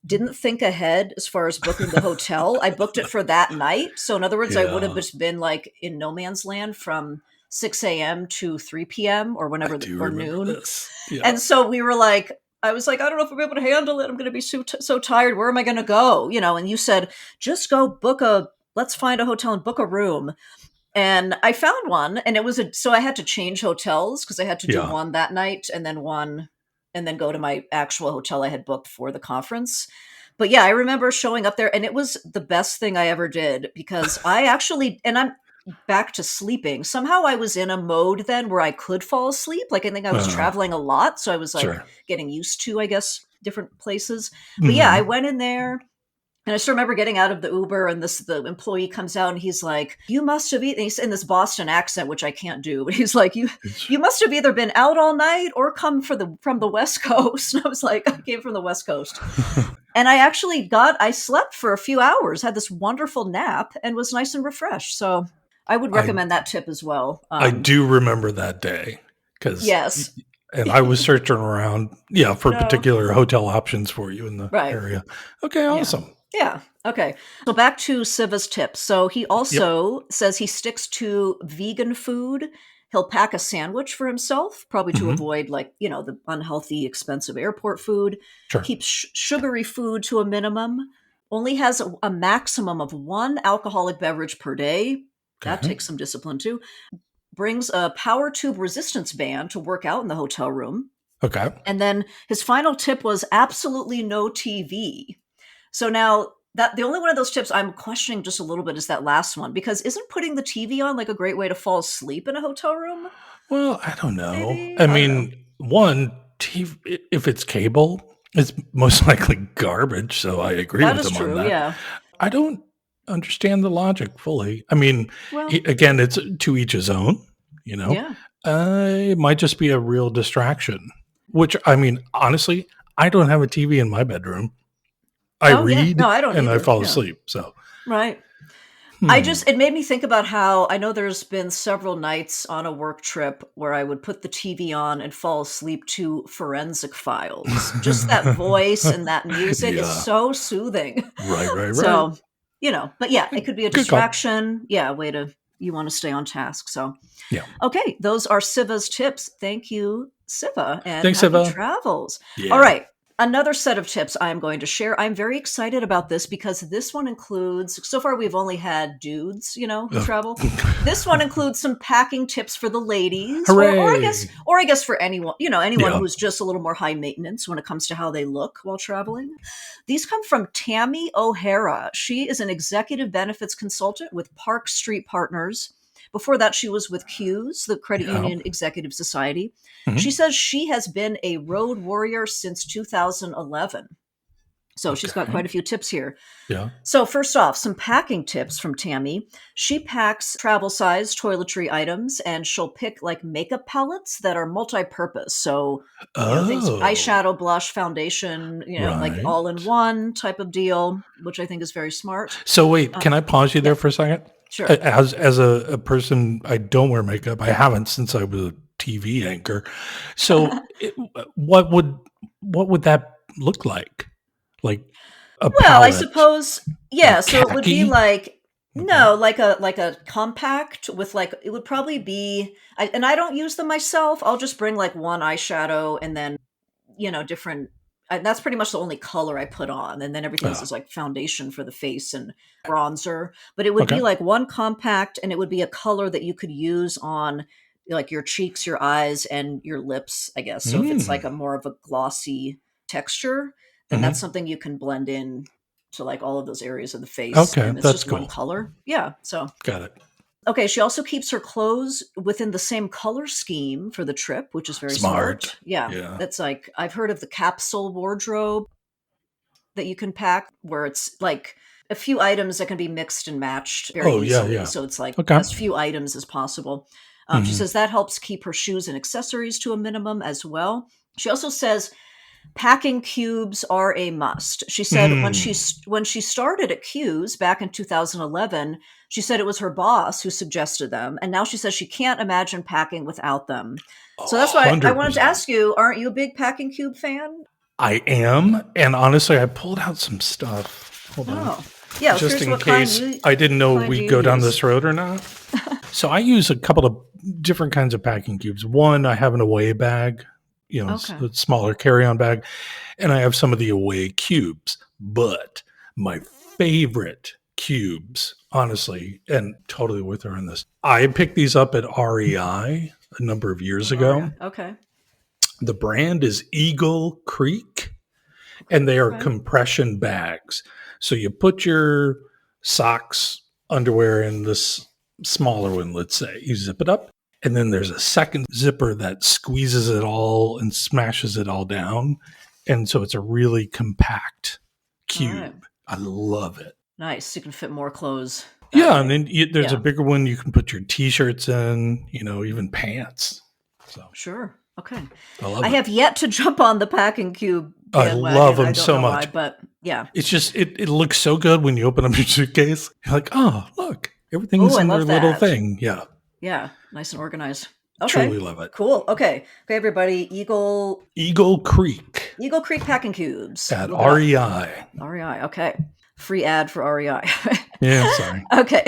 Speaker 1: Didn't think ahead as far as booking the hotel. I booked it for that night. So in other words, I would have
Speaker 2: Yeah.
Speaker 1: just been like in no man's land from 6 a.m. to 3 p.m. or
Speaker 2: I
Speaker 1: whenever,
Speaker 2: do
Speaker 1: or
Speaker 2: remember
Speaker 1: noon.
Speaker 2: this. Yeah.
Speaker 1: And so we were like, I was like, I don't know if I'll be able to handle it. I'm going to be so tired. Where am I going to go? And you said, just go let's find a hotel and book a room. And I found one, and it was so I had to change hotels because I had to do
Speaker 2: Yeah.
Speaker 1: one that night and then go to my actual hotel I had booked for the conference. But yeah, I remember showing up there, and it was the best thing I ever did, because and I'm back to sleeping. Somehow I was in a mode then where I could fall asleep. Like, I think I was
Speaker 2: Uh,
Speaker 1: traveling a lot. So I was like
Speaker 2: sure.
Speaker 1: getting used to, I guess, different places. But yeah, I
Speaker 2: Hmm.
Speaker 1: went in there. And I still remember getting out of the Uber, and the employee comes out and he's like, "You must have eaten." He's in this Boston accent, which I can't do, but he's like, "You must have either been out all night or come from the West Coast." And I was like, "I came from the West Coast," and I slept for a few hours, had this wonderful nap, and was nice and refreshed. So I would
Speaker 2: I
Speaker 1: recommend that tip as well.
Speaker 2: I do remember that day because,
Speaker 1: Yes,
Speaker 2: and I was searching around, yeah, for
Speaker 1: no,
Speaker 2: particular hotel options for you in the
Speaker 1: right.
Speaker 2: area. Okay,
Speaker 1: Yeah.
Speaker 2: awesome.
Speaker 1: Yeah. Okay. So back to Siva's tips. So he
Speaker 2: Yep.
Speaker 1: also says he sticks to vegan food. He'll pack a sandwich for himself, probably to
Speaker 2: Hmm.
Speaker 1: avoid the unhealthy, expensive airport food.
Speaker 2: Sure.
Speaker 1: Keeps sugary food to a minimum. Only has a maximum of one alcoholic beverage per day. That
Speaker 2: Okay.
Speaker 1: takes some discipline too. Brings a power tube resistance band to work out in the hotel room.
Speaker 2: Okay.
Speaker 1: And then his final tip was absolutely no TV. So now the only one of those tips I'm questioning just a little bit is that last one, because isn't putting the TV on like a great way to fall asleep in a hotel room?
Speaker 2: Well, I don't know.
Speaker 1: Maybe?
Speaker 2: I
Speaker 1: I don't know.
Speaker 2: mean, one, if it's cable, it's most likely garbage. So I agree
Speaker 1: That
Speaker 2: with
Speaker 1: is
Speaker 2: him on
Speaker 1: true,
Speaker 2: that.
Speaker 1: yeah.
Speaker 2: I don't understand the logic fully. I mean,
Speaker 1: Well,
Speaker 2: again, it's to each his own, you know.
Speaker 1: yeah.
Speaker 2: It might just be a real distraction, which, I mean, honestly, I don't have a TV in my bedroom. I
Speaker 1: Oh, yeah. No,
Speaker 2: read
Speaker 1: I don't
Speaker 2: and I
Speaker 1: either.
Speaker 2: fall
Speaker 1: Yeah.
Speaker 2: asleep. So,
Speaker 1: Right.
Speaker 2: hmm.
Speaker 1: It made me think about how I know there's been several nights on a work trip where I would put the TV on and fall asleep to Forensic Files. Just that voice and that music is
Speaker 2: Yeah.
Speaker 1: so soothing.
Speaker 2: Right.
Speaker 1: So, but yeah, it could be a
Speaker 2: Good call.
Speaker 1: distraction. Yeah, way to, you want to stay on task. So,
Speaker 2: Yeah.
Speaker 1: okay, those are Siva's tips. Thank you, Siva, and
Speaker 2: Thanks,
Speaker 1: happy
Speaker 2: Eva.
Speaker 1: travels. All
Speaker 2: Yeah.
Speaker 1: right. Another set of tips I'm going to share. I'm very excited about this because this one includes, so far we've only had dudes, who travel. This one includes some packing tips for the ladies,
Speaker 2: Hooray.
Speaker 1: or I guess for anyone, anyone
Speaker 2: Yeah.
Speaker 1: who's just a little more high maintenance when it comes to how they look while traveling. These come from Tammy O'Hara. She is an executive benefits consultant with Park Street Partners. Before that, she was with CUES, the Credit
Speaker 2: Yeah.
Speaker 1: Union Executive Society.
Speaker 2: Mhm.
Speaker 1: She says she has been a road warrior since 2011. So she's got
Speaker 2: Okay.
Speaker 1: quite a few tips here.
Speaker 2: Yeah.
Speaker 1: So first off, some packing tips from Tammy. She packs travel size toiletry items, and she'll pick like makeup palettes that are multi-purpose. So, things
Speaker 2: Oh.
Speaker 1: eyeshadow, blush, foundation, like all in
Speaker 2: Right.
Speaker 1: one type of deal, which I think is very smart.
Speaker 2: So wait, can I pause you
Speaker 1: yeah.
Speaker 2: there for a second?
Speaker 1: Sure.
Speaker 2: As a person, I don't wear makeup. I haven't since I was a TV anchor. So what would that look like? Like a
Speaker 1: Well, I
Speaker 2: palette,
Speaker 1: suppose, yeah,
Speaker 2: like
Speaker 1: so it would be
Speaker 2: khaki?
Speaker 1: like,
Speaker 2: Okay.
Speaker 1: no, like a compact with like, it would probably be, and I don't use them myself. I'll just bring like one eyeshadow and then, different, that's pretty much the only color I put on. And then everything else
Speaker 2: Uh,
Speaker 1: is like foundation for the face and bronzer. But it would be
Speaker 2: okay.
Speaker 1: like one compact, and it would be a color that you could use on like your cheeks, your eyes, and your lips, I guess. So if it's like
Speaker 2: Mm.
Speaker 1: a more of a glossy texture, then that's
Speaker 2: Hmm.
Speaker 1: something you can blend in to like all of those areas of the face,
Speaker 2: Okay,
Speaker 1: and it's
Speaker 2: that's
Speaker 1: just one
Speaker 2: cool.
Speaker 1: color. Yeah. So,
Speaker 2: Got it.
Speaker 1: okay, she also keeps her clothes within the same color scheme for the trip, which is very
Speaker 2: Smart.
Speaker 1: smart. Yeah.
Speaker 2: Yeah.
Speaker 1: That's like, I've heard of the capsule wardrobe that you can pack where it's like a few items that can be mixed and matched very
Speaker 2: Oh yeah,
Speaker 1: easily.
Speaker 2: yeah.
Speaker 1: So it's like
Speaker 2: Okay.
Speaker 1: as few items as possible. She
Speaker 2: Hmm.
Speaker 1: says that helps keep her shoes and accessories to a minimum as well. She also says packing cubes are a must. She said
Speaker 2: Mm.
Speaker 1: when she started at CUES back in 2011, she said it was her boss who suggested them, and now she says she can't imagine packing without them. So that's why I wanted to
Speaker 2: 100%.
Speaker 1: ask you, aren't you a big packing cube fan?
Speaker 2: I am, and honestly, I pulled out some stuff. Hold on.
Speaker 1: Oh. Yeah, I was
Speaker 2: Just
Speaker 1: curious
Speaker 2: in
Speaker 1: what kind
Speaker 2: case I didn't know
Speaker 1: do
Speaker 2: we'd
Speaker 1: you
Speaker 2: go down
Speaker 1: use?
Speaker 2: this road or not. So I use a couple of different kinds of packing cubes. One, I have an away bag,
Speaker 1: Okay.
Speaker 2: a smaller carry-on bag, and I have some of the away cubes. But my favorite cubes, honestly, and totally with her on this, I picked these up at REI a number of years ago.
Speaker 1: Okay.
Speaker 2: The brand is Eagle Creek, and they are
Speaker 1: Okay.
Speaker 2: compression bags. So you put your socks, underwear in this smaller one, let's say. You zip it up, and then there's a second zipper that squeezes it all and smashes it all down. And so it's a really compact
Speaker 1: All right.
Speaker 2: cube. I love it.
Speaker 1: Nice. You can fit more clothes that
Speaker 2: Yeah,
Speaker 1: way.
Speaker 2: and then there's a
Speaker 1: Yeah.
Speaker 2: bigger one you can put your t-shirts in, even pants. So
Speaker 1: Sure. Okay.
Speaker 2: I love
Speaker 1: I
Speaker 2: it.
Speaker 1: have yet to jump on the packing cube
Speaker 2: I
Speaker 1: bandwagon.
Speaker 2: love
Speaker 1: I
Speaker 2: them
Speaker 1: don't
Speaker 2: so
Speaker 1: know why,
Speaker 2: much.
Speaker 1: but yeah.
Speaker 2: It's just it looks so good when you open up your suitcase. You're like, oh, look, everything's
Speaker 1: Oh, I
Speaker 2: in their
Speaker 1: love
Speaker 2: little
Speaker 1: that.
Speaker 2: thing. Yeah,
Speaker 1: Yeah. Nice and organized. Okay.
Speaker 2: truly love it.
Speaker 1: Cool. Okay. Okay, everybody. Eagle
Speaker 2: Eagle Creek
Speaker 1: Creek packing cubes.
Speaker 2: at
Speaker 1: Look it up.
Speaker 2: REI.
Speaker 1: REI. Okay. Free ad for REI.
Speaker 2: Yeah, sorry.
Speaker 1: Okay.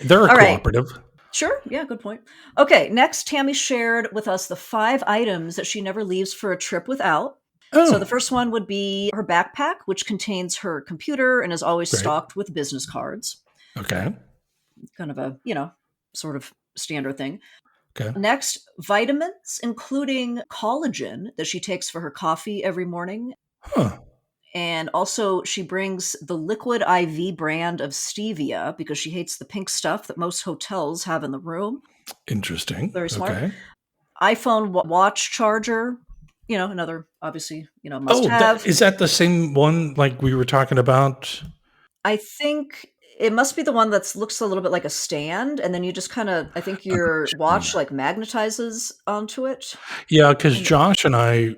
Speaker 2: They're a
Speaker 1: All right.
Speaker 2: cooperative.
Speaker 1: Sure. Yeah, good point. Okay, next, Tammy shared with us the 5 items that she never leaves for a trip without. So the
Speaker 2: Oh,
Speaker 1: first one would be her backpack, which contains her computer and is always
Speaker 2: great.
Speaker 1: stocked with business cards.
Speaker 2: Okay.
Speaker 1: Kind of a, sort of standard thing.
Speaker 2: Okay.
Speaker 1: Next, vitamins, including collagen that she takes for her coffee every morning.
Speaker 2: Huh.
Speaker 1: And also, she brings the Liquid IV brand of stevia because she hates the pink stuff that most hotels have in the room.
Speaker 2: Interesting.
Speaker 1: Very smart.
Speaker 2: Okay.
Speaker 1: iPhone watch charger, another, obviously, must
Speaker 2: Oh,
Speaker 1: have.
Speaker 2: is that the same one like we were talking about?
Speaker 1: I think it must be the one that looks a little bit like a stand, and then you just I think your watch like magnetizes onto it.
Speaker 2: Yeah, because Josh and I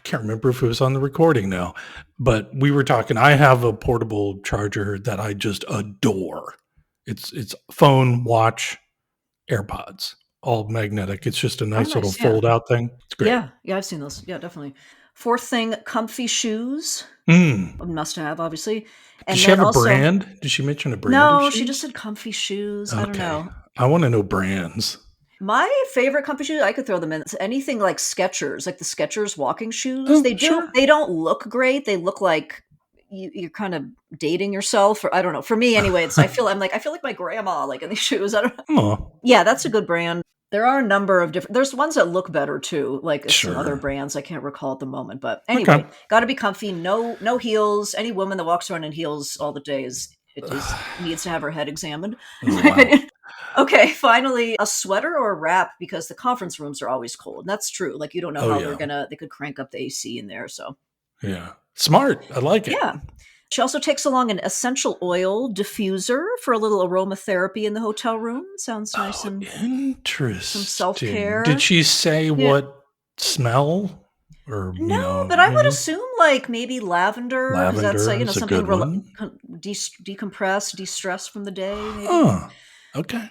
Speaker 2: can't remember if it was on the recording now, but we were talking. I have a portable charger that I just adore. It's phone, watch, AirPods, all magnetic. It's just a nice little
Speaker 1: Nice, yeah.
Speaker 2: fold out thing. It's great.
Speaker 1: Yeah, I've seen those. Yeah, definitely. Fourth thing, comfy shoes.
Speaker 2: Mm.
Speaker 1: Must have, obviously. And
Speaker 2: Does she
Speaker 1: then
Speaker 2: have a
Speaker 1: also,
Speaker 2: brand? Did she mention a brand
Speaker 1: no,
Speaker 2: of shoes?
Speaker 1: she just said comfy shoes. I don't
Speaker 2: Okay.
Speaker 1: know.
Speaker 2: I want to know brands.
Speaker 1: My favorite comfy shoes, I could throw them in. It's anything like Skechers, like the Skechers walking shoes.
Speaker 2: Oh,
Speaker 1: They
Speaker 2: sure.
Speaker 1: They don't look great. They look like you're kind of dating yourself, or I don't know. For me, anyway, I feel like my grandma, like in these shoes. I don't know.
Speaker 2: Oh,
Speaker 1: Yeah, that's a good brand. There are a number of different. There's ones that look better too, like some other
Speaker 2: sure.
Speaker 1: brands I can't recall at the moment. But anyway, got to be comfy. No heels. Any woman that walks around in heels all the day needs to have her head examined. In my opinion. Okay, finally, a sweater or a wrap because the conference rooms are always cold. And that's true. Like you don't know how they could crank up the AC in there. So
Speaker 2: yeah, smart. I like it.
Speaker 1: yeah. She also takes along an essential oil diffuser for a little aromatherapy in the hotel room. Sounds nice and
Speaker 2: interesting.
Speaker 1: some self-care.
Speaker 2: Did she say what smell? Or
Speaker 1: no, but I would assume like maybe lavender. That's something decompress, de-stress from the day. Maybe.
Speaker 2: Oh, okay.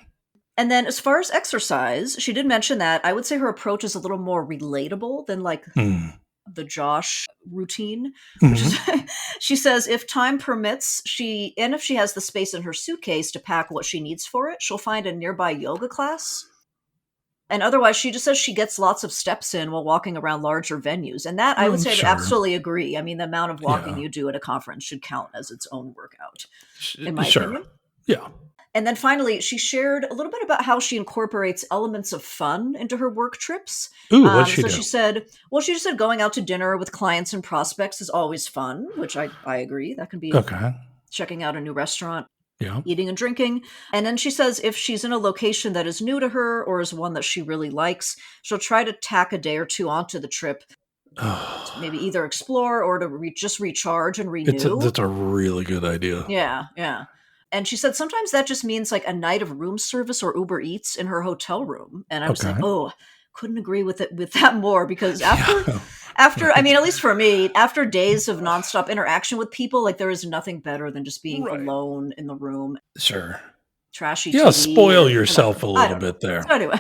Speaker 1: And then as far as exercise, she did mention that I would say her approach is a little more relatable than like the Josh routine, which is she says if time permits, if she has the space in her suitcase to pack what she needs for it, she'll find a nearby yoga class. And otherwise, she just says she gets lots of steps in while walking around larger venues. And that I would say I absolutely agree. I mean, the amount of walking you do at a conference should count as its own workout, in my opinion.
Speaker 2: Yeah.
Speaker 1: And then finally, she shared a little bit about how she incorporates elements of fun into her work trips.
Speaker 2: Ooh, what'd she do?
Speaker 1: She just said going out to dinner with clients and prospects is always fun, which I agree. That can be checking out a new restaurant, eating and drinking. And then she says if she's in a location that is new to her or is one that she really likes, she'll try to tack a day or two onto the trip. To maybe either explore or to just recharge and renew.
Speaker 2: That's a really good idea.
Speaker 1: Yeah. And she said sometimes that just means like a night of room service or Uber Eats in her hotel room. And I was like, couldn't agree with that more because after I mean, at least for me, after days of nonstop interaction with people, like there is nothing better than just being alone in the room.
Speaker 2: Sure.
Speaker 1: Trashy
Speaker 2: TV. Spoil yourself a little bit there.
Speaker 1: So anyway.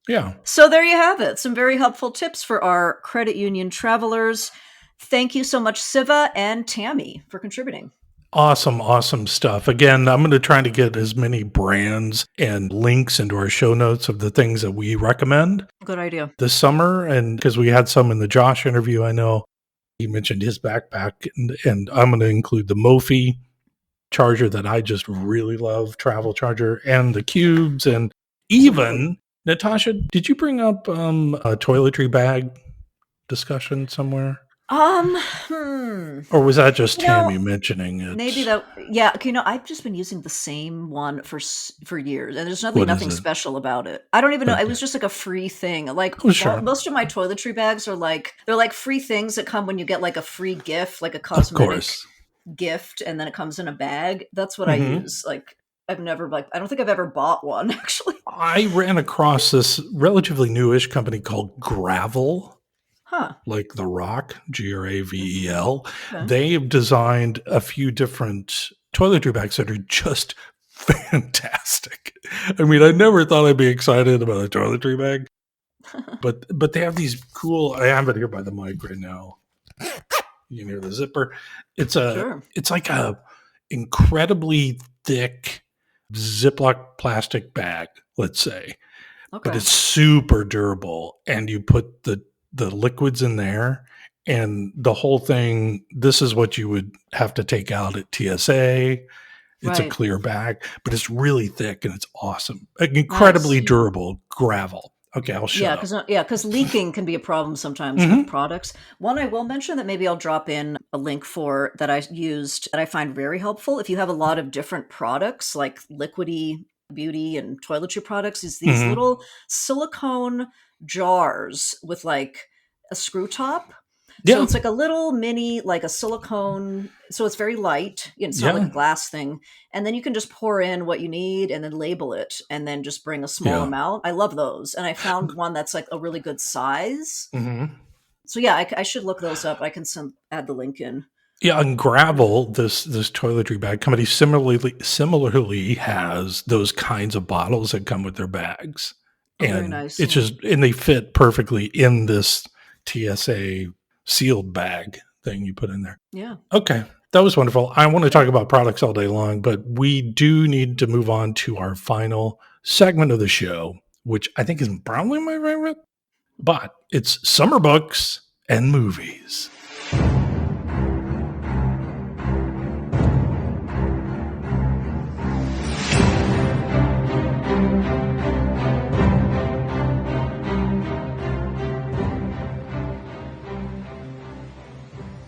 Speaker 2: Yeah.
Speaker 1: So there you have it. Some very helpful tips for our credit union travelers. Thank you so much, Siva and Tammy, for contributing.
Speaker 2: Awesome stuff. Again, I'm going to try to get as many brands and links into our show notes of the things that we recommend.
Speaker 1: Good idea.
Speaker 2: This summer, and because we had some in the Josh interview, I know he mentioned his backpack, and I'm going to include the Mophie charger that I just really love, travel charger, and the cubes, and even, Natasha, did you bring up a toiletry bag discussion somewhere? Or was that just Tammy mentioning it?
Speaker 1: Maybe that. Yeah. Okay. I've just been using the same one for years, and there's nothing special about it. I don't even know. It was just like a free thing. Like most of my toiletry bags are they're like free things that come when you get like a free gift, like a cosmetic gift, and then it comes in a bag. That's what I use. Like I've never I don't think I've ever bought one actually.
Speaker 2: I ran across this relatively newish company called Gravel. Like The Rock, Gravel. Okay. They've designed a few different toiletry bags that are just fantastic. I mean, I never thought I'd be excited about a toiletry bag, but they have these cool. I have it here by the mic right now. You can hear the zipper. It's like a incredibly thick Ziploc plastic bag, let's say, but it's super durable, and you put the liquids in there and the whole thing. This is what you would have to take out at TSA. It's a clear bag, but it's really thick and it's awesome. Incredibly durable. Gravel. Okay, I'll shut up.
Speaker 1: Because leaking can be a problem sometimes with
Speaker 2: Mhm.
Speaker 1: products. One I will mention that maybe I'll drop in a link for that I used that I find very helpful if you have a lot of different products like liquidy beauty and toiletry products is these
Speaker 2: Mhm.
Speaker 1: little silicone jars with like a screw top. So
Speaker 2: Yeah.
Speaker 1: it's like a little mini, like a silicone. So it's very light. It's not like a
Speaker 2: Yeah.
Speaker 1: glass thing. And then you can just pour in what you need and then label it and then just bring a small
Speaker 2: Yeah.
Speaker 1: amount. I love those. And I found one that's like a really good size.
Speaker 2: Mhm.
Speaker 1: So yeah, I should look those up. I can add the link in.
Speaker 2: Yeah, and Gravel, this toiletry bag company similarly has those kinds of bottles that come with their bags.
Speaker 1: Oh, very
Speaker 2: And
Speaker 1: nice.
Speaker 2: it's
Speaker 1: Yeah.
Speaker 2: just and they fit perfectly in this TSA sealed bag thing you put in there.
Speaker 1: Yeah.
Speaker 2: Okay. That was wonderful. I want to talk about products all day long, but we do need to move on to our final segment of the show, which I think is probably my favorite, but it's summer books and movies.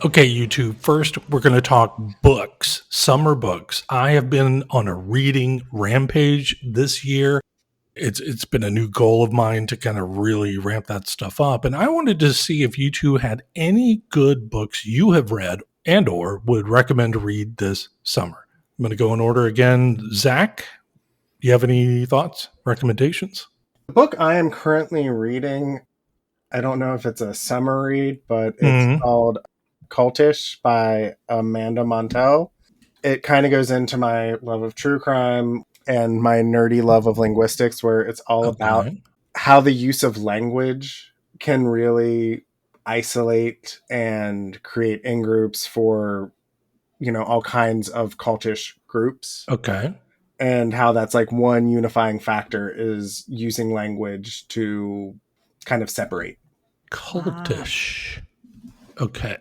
Speaker 2: Okay, you two. First, we're going to talk books, summer books. I have been on a reading rampage this year. It's been a new goal of mine to kind of really ramp that stuff up. And I wanted to see if you two had any good books you have read and or would recommend to read this summer. I'm going to go in order again. Zach, you have any thoughts, recommendations?
Speaker 3: The book I am currently reading, I don't know if it's a summer read, but it's
Speaker 2: Mm-hmm.
Speaker 3: called Cultish by Amanda Montell. It kind of goes into my love of true crime and my nerdy love of linguistics, where it's all about
Speaker 2: Okay.
Speaker 3: how the use of language can really isolate and create in-groups for, all kinds of cultish groups.
Speaker 2: Okay.
Speaker 3: And how that's like one unifying factor is using language to kind of separate.
Speaker 1: Wow.
Speaker 2: Cultish. Okay.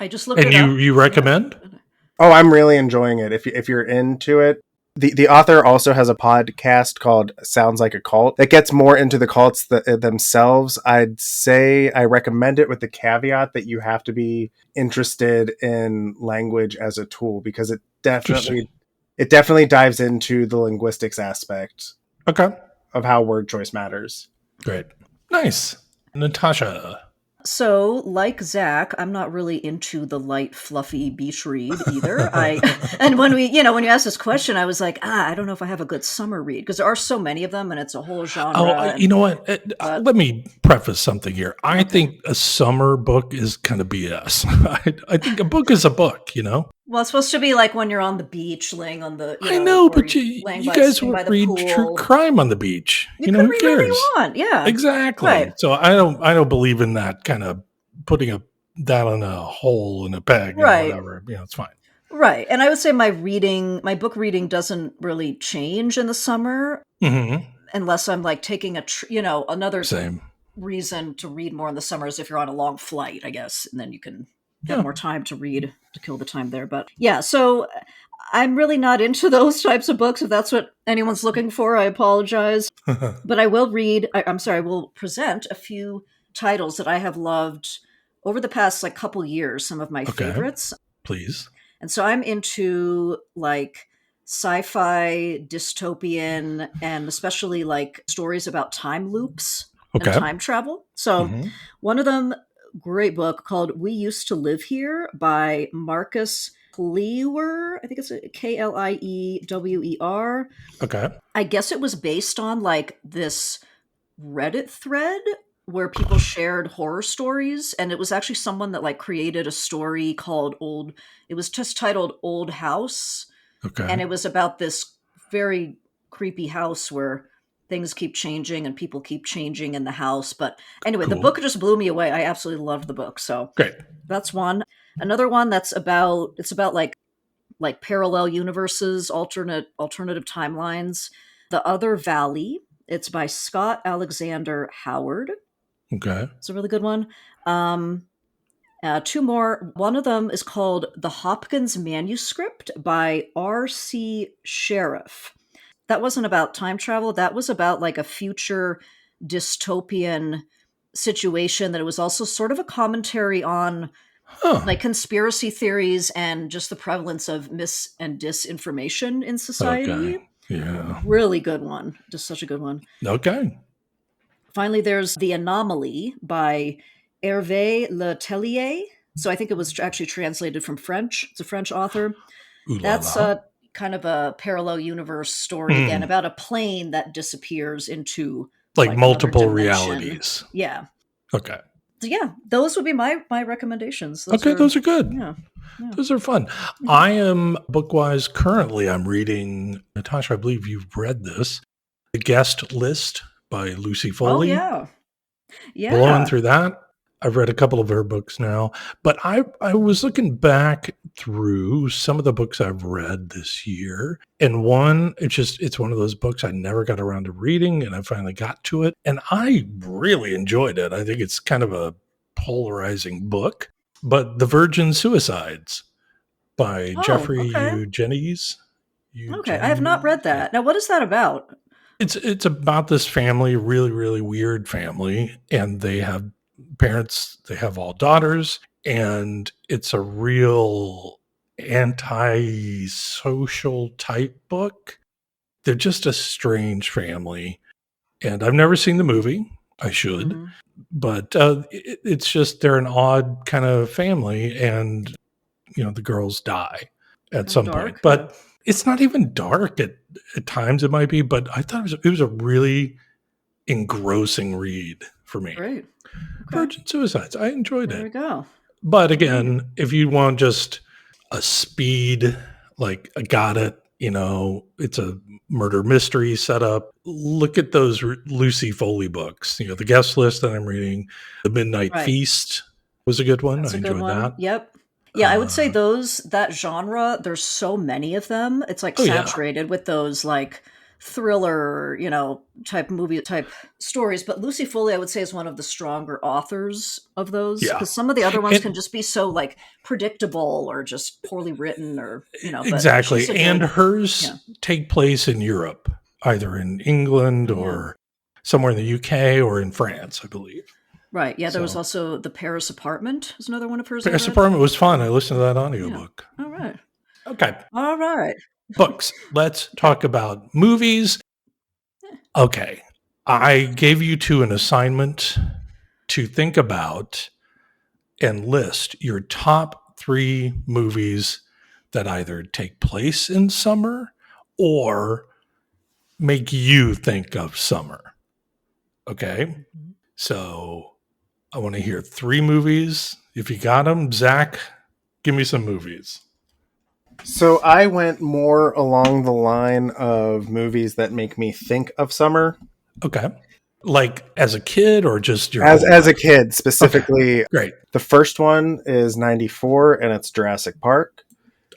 Speaker 1: I just looked
Speaker 2: And
Speaker 1: it
Speaker 2: you
Speaker 1: up.
Speaker 2: you recommend?
Speaker 1: Yeah.
Speaker 3: Oh, I'm really enjoying it. If you're into it, the author also has a podcast called Sounds Like a Cult that gets more into the cults themselves. I'd say I recommend it with the caveat that you have to be interested in language as a tool, because it
Speaker 2: Interesting.
Speaker 3: definitely dives into the linguistics aspect
Speaker 2: Okay.
Speaker 3: of how word choice matters.
Speaker 2: Great. Nice. Natasha.
Speaker 1: So, like Zach, I'm not really into the light, fluffy beach read either. And when when you asked this question, I was like, I don't know if I have a good summer read because there are so many of them, and it's a whole genre.
Speaker 2: You
Speaker 1: And
Speaker 2: know what?
Speaker 1: but
Speaker 2: Let me preface something here. I
Speaker 1: okay,
Speaker 2: think a summer book is kind of BS. I think a book is a book,
Speaker 1: well, it's supposed to be like when you're on the beach, laying on the
Speaker 2: I know,
Speaker 1: or
Speaker 2: but
Speaker 1: you laying
Speaker 2: you
Speaker 1: by
Speaker 2: guys
Speaker 1: sitting by
Speaker 2: would
Speaker 1: the
Speaker 2: read true
Speaker 1: pool.
Speaker 2: crime on the beach.
Speaker 1: You could
Speaker 2: Who
Speaker 1: read whatever you
Speaker 2: cares?
Speaker 1: want. Yeah,
Speaker 2: Exactly.
Speaker 1: right,
Speaker 2: So I don't believe in that kind of putting that on a hole in a peg and
Speaker 1: right.
Speaker 2: whatever. It's fine.
Speaker 1: Right. And I would say my book reading doesn't really change in the summer
Speaker 2: Mm-hmm.
Speaker 1: unless I'm like taking another
Speaker 2: Same.
Speaker 1: reason to read more in the summer is if you're on a long flight, I guess, and then you can have
Speaker 2: Yeah.
Speaker 1: more time to read to kill the time there. But yeah, so I'm really not into those types of books. If that's what anyone's looking for, I apologize. But I will I'm sorry, I will present a few titles that I have loved over the past like couple years, some of my
Speaker 2: Okay.
Speaker 1: favorites.
Speaker 2: Please.
Speaker 1: And so I'm into like sci-fi, dystopian, and especially like stories about time loops and
Speaker 2: Okay.
Speaker 1: time travel. So
Speaker 2: Mm-hmm.
Speaker 1: one of them, great book called We Used to Live Here by Marcus Klewer. I think it's Kliewer.
Speaker 2: Okay.
Speaker 1: I guess it was based on like this Reddit thread where people shared horror stories, and it was actually someone that like created a story called it was just titled Old House,
Speaker 2: Okay.
Speaker 1: and it was about this very creepy house where things keep changing and people keep changing in the house. But anyway, the
Speaker 2: Cool.
Speaker 1: book just blew me away. I absolutely loved the book. So
Speaker 2: Great.
Speaker 1: that's one. Another one it's about like parallel universes, alternative timelines. The Other Valley. It's by Scott Alexander Howard.
Speaker 2: Okay.
Speaker 1: It's a really good one. Two more. One of them is called The Hopkins Manuscript by R.C. Sheriff. That wasn't about time travel. That was about like a future dystopian situation that it was also sort of a commentary on like conspiracy theories and just the prevalence of mis and disinformation in society.
Speaker 2: Okay. Yeah.
Speaker 1: Really good one. Just such a good one.
Speaker 2: Okay.
Speaker 1: Finally, there's The Anomaly by Hervé Le Tellier. So I think it was actually translated from French. It's a French author.
Speaker 2: Ooh la
Speaker 1: That's
Speaker 2: la.
Speaker 1: kind of a parallel universe story again about a plane that disappears into
Speaker 2: Like
Speaker 1: like another
Speaker 2: multiple
Speaker 1: dimension.
Speaker 2: realities.
Speaker 1: Yeah.
Speaker 2: Okay.
Speaker 1: So yeah, those would be my recommendations.
Speaker 2: Those are good.
Speaker 1: Yeah.
Speaker 2: Those are fun. I am book-wise currently. I'm reading, Natasha, I believe you've read this, The Guest List by Lucy
Speaker 1: Oh
Speaker 2: Foley.
Speaker 1: yeah.
Speaker 2: Blowing
Speaker 1: Yeah.
Speaker 2: through that. I've read a couple of her books now, but I was looking back through some of the books I've read this year, and one, it's one of those books I never got around to reading, and I finally got to it, and I really enjoyed it. I think it's kind of a polarizing book, but The Virgin Suicides by
Speaker 1: Oh,
Speaker 2: Jeffrey
Speaker 1: okay.
Speaker 2: Eugenides.
Speaker 1: Okay. I have not read
Speaker 2: Yeah.
Speaker 1: that. Now, what is that about?
Speaker 2: It's about this family, really, really weird family, and they have parents, they have all daughters, and it's a real anti-social type book. They're just a strange family. And I've never seen the movie. I should.
Speaker 1: Mhm.
Speaker 2: But it's just they're an odd kind of family, and the girls die at some point.
Speaker 1: Dark.
Speaker 2: But it's not even dark at times. It might be, but I thought it was a really engrossing read for me.
Speaker 1: Great. Okay.
Speaker 2: Virgin Suicides. I enjoyed
Speaker 1: There we
Speaker 2: it.
Speaker 1: go.
Speaker 2: But again, if you want just a speed, like I got it, it's a murder mystery setup. Look at those Lucy Foley books. The Guest List that I'm reading, The Midnight
Speaker 1: Right.
Speaker 2: Feast was a good one.
Speaker 1: That's
Speaker 2: I
Speaker 1: a good
Speaker 2: enjoyed
Speaker 1: one.
Speaker 2: that.
Speaker 1: Yep. Yeah, I would say that genre, there's so many of them. It's like
Speaker 2: Oh, yeah.
Speaker 1: saturated with those like thriller, type movie type stories. But Lucy Foley, I would say, is one of the stronger authors of those.
Speaker 2: Yeah.
Speaker 1: Because some of the other ones
Speaker 2: And-
Speaker 1: can just be so like predictable or just poorly written or, but
Speaker 2: Exactly.
Speaker 1: she's a
Speaker 2: And
Speaker 1: good-
Speaker 2: hers take place in Europe, either in England or somewhere in the UK or in France, I believe.
Speaker 1: Right. Yeah, there was
Speaker 2: So-
Speaker 1: also The Paris Apartment is another one of hers. I
Speaker 2: Paris
Speaker 1: read.
Speaker 2: Apartment was fun. I listened to that audiobook.
Speaker 1: All right.
Speaker 2: Okay.
Speaker 1: All right.
Speaker 2: Books. Let's talk about movies. Okay. I gave you two an assignment to think about and list your top 3 movies that either take place in summer or make you think of summer. Okay. So I want to hear 3 movies. If you got them, Zach, give me some movies.
Speaker 3: So I went more along the line of movies that make me think of summer.
Speaker 2: Okay. Like as a kid or just your
Speaker 3: As a kid, specifically.
Speaker 2: Okay. Great.
Speaker 3: The first one is 94 and it's Jurassic Park.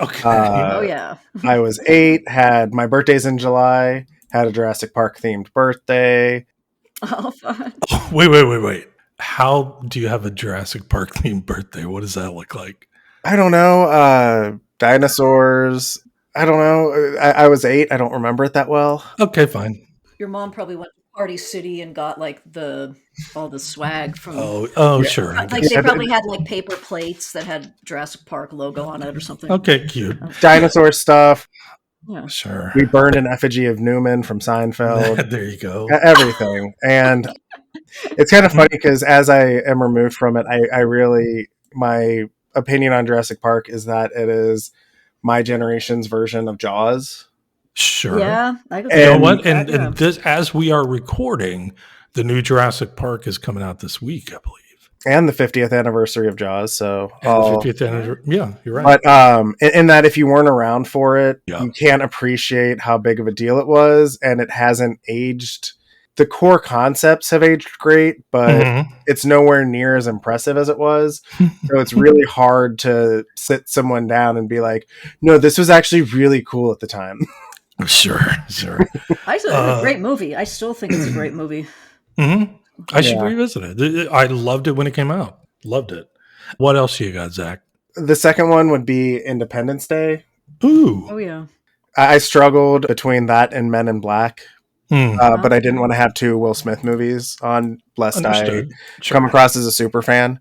Speaker 2: Okay.
Speaker 1: Oh yeah.
Speaker 3: I was 8, had my birthday's in July, had a Jurassic Park themed birthday.
Speaker 1: Oh, fun.
Speaker 2: Wait. How do you have a Jurassic Park themed birthday? What does that look like?
Speaker 3: I don't know. Dinosaurs. I don't know. I was 8. I don't remember it that well.
Speaker 2: Okay, fine.
Speaker 1: Your mom probably went to Party City and got like all the swag from.
Speaker 2: Oh, sure. I
Speaker 1: Like
Speaker 2: guess.
Speaker 1: they probably had like paper plates that had Jurassic Park logo on it or something.
Speaker 2: Okay, cute.
Speaker 3: Dinosaur stuff.
Speaker 1: Yeah.
Speaker 2: Sure.
Speaker 3: We burned an effigy of Newman from Seinfeld.
Speaker 2: There you go.
Speaker 3: Everything. And it's kind of funny because as I am removed from it, I really, my opinion on Jurassic Park is that it is my generation's version of Jaws.
Speaker 2: Sure.
Speaker 1: Yeah. I could
Speaker 3: And-
Speaker 2: You know
Speaker 1: see
Speaker 2: what?
Speaker 1: that,
Speaker 2: And this, as we are recording, the new Jurassic Park is coming out this week, I believe.
Speaker 3: And the 50th anniversary of Jaws. So,
Speaker 2: And the 50th anniversary. Yeah, you're right.
Speaker 3: but in that if you weren't around for it,
Speaker 2: Yeah.
Speaker 3: you can't appreciate how big of a deal it was, and it hasn't aged. The core concepts have aged great, but
Speaker 2: Mhm.
Speaker 3: it's nowhere near as impressive as it was. So it's really hard to sit someone down and be like, no, this was actually really cool at the time.
Speaker 2: Sure.
Speaker 1: it's a great movie. I still think it's a great movie.
Speaker 2: Mm-hmm. I should
Speaker 3: Yeah.
Speaker 2: revisit it. I loved it when it came out. Loved it. What else you got, Zach?
Speaker 3: The second one would be Independence Day.
Speaker 2: Ooh.
Speaker 1: Oh yeah.
Speaker 3: I struggled between that and Men in Black But I didn't
Speaker 1: Okay.
Speaker 3: want to have two Will Smith movies on, lest I
Speaker 2: Understood.
Speaker 3: come
Speaker 2: Sure.
Speaker 3: across as a super fan.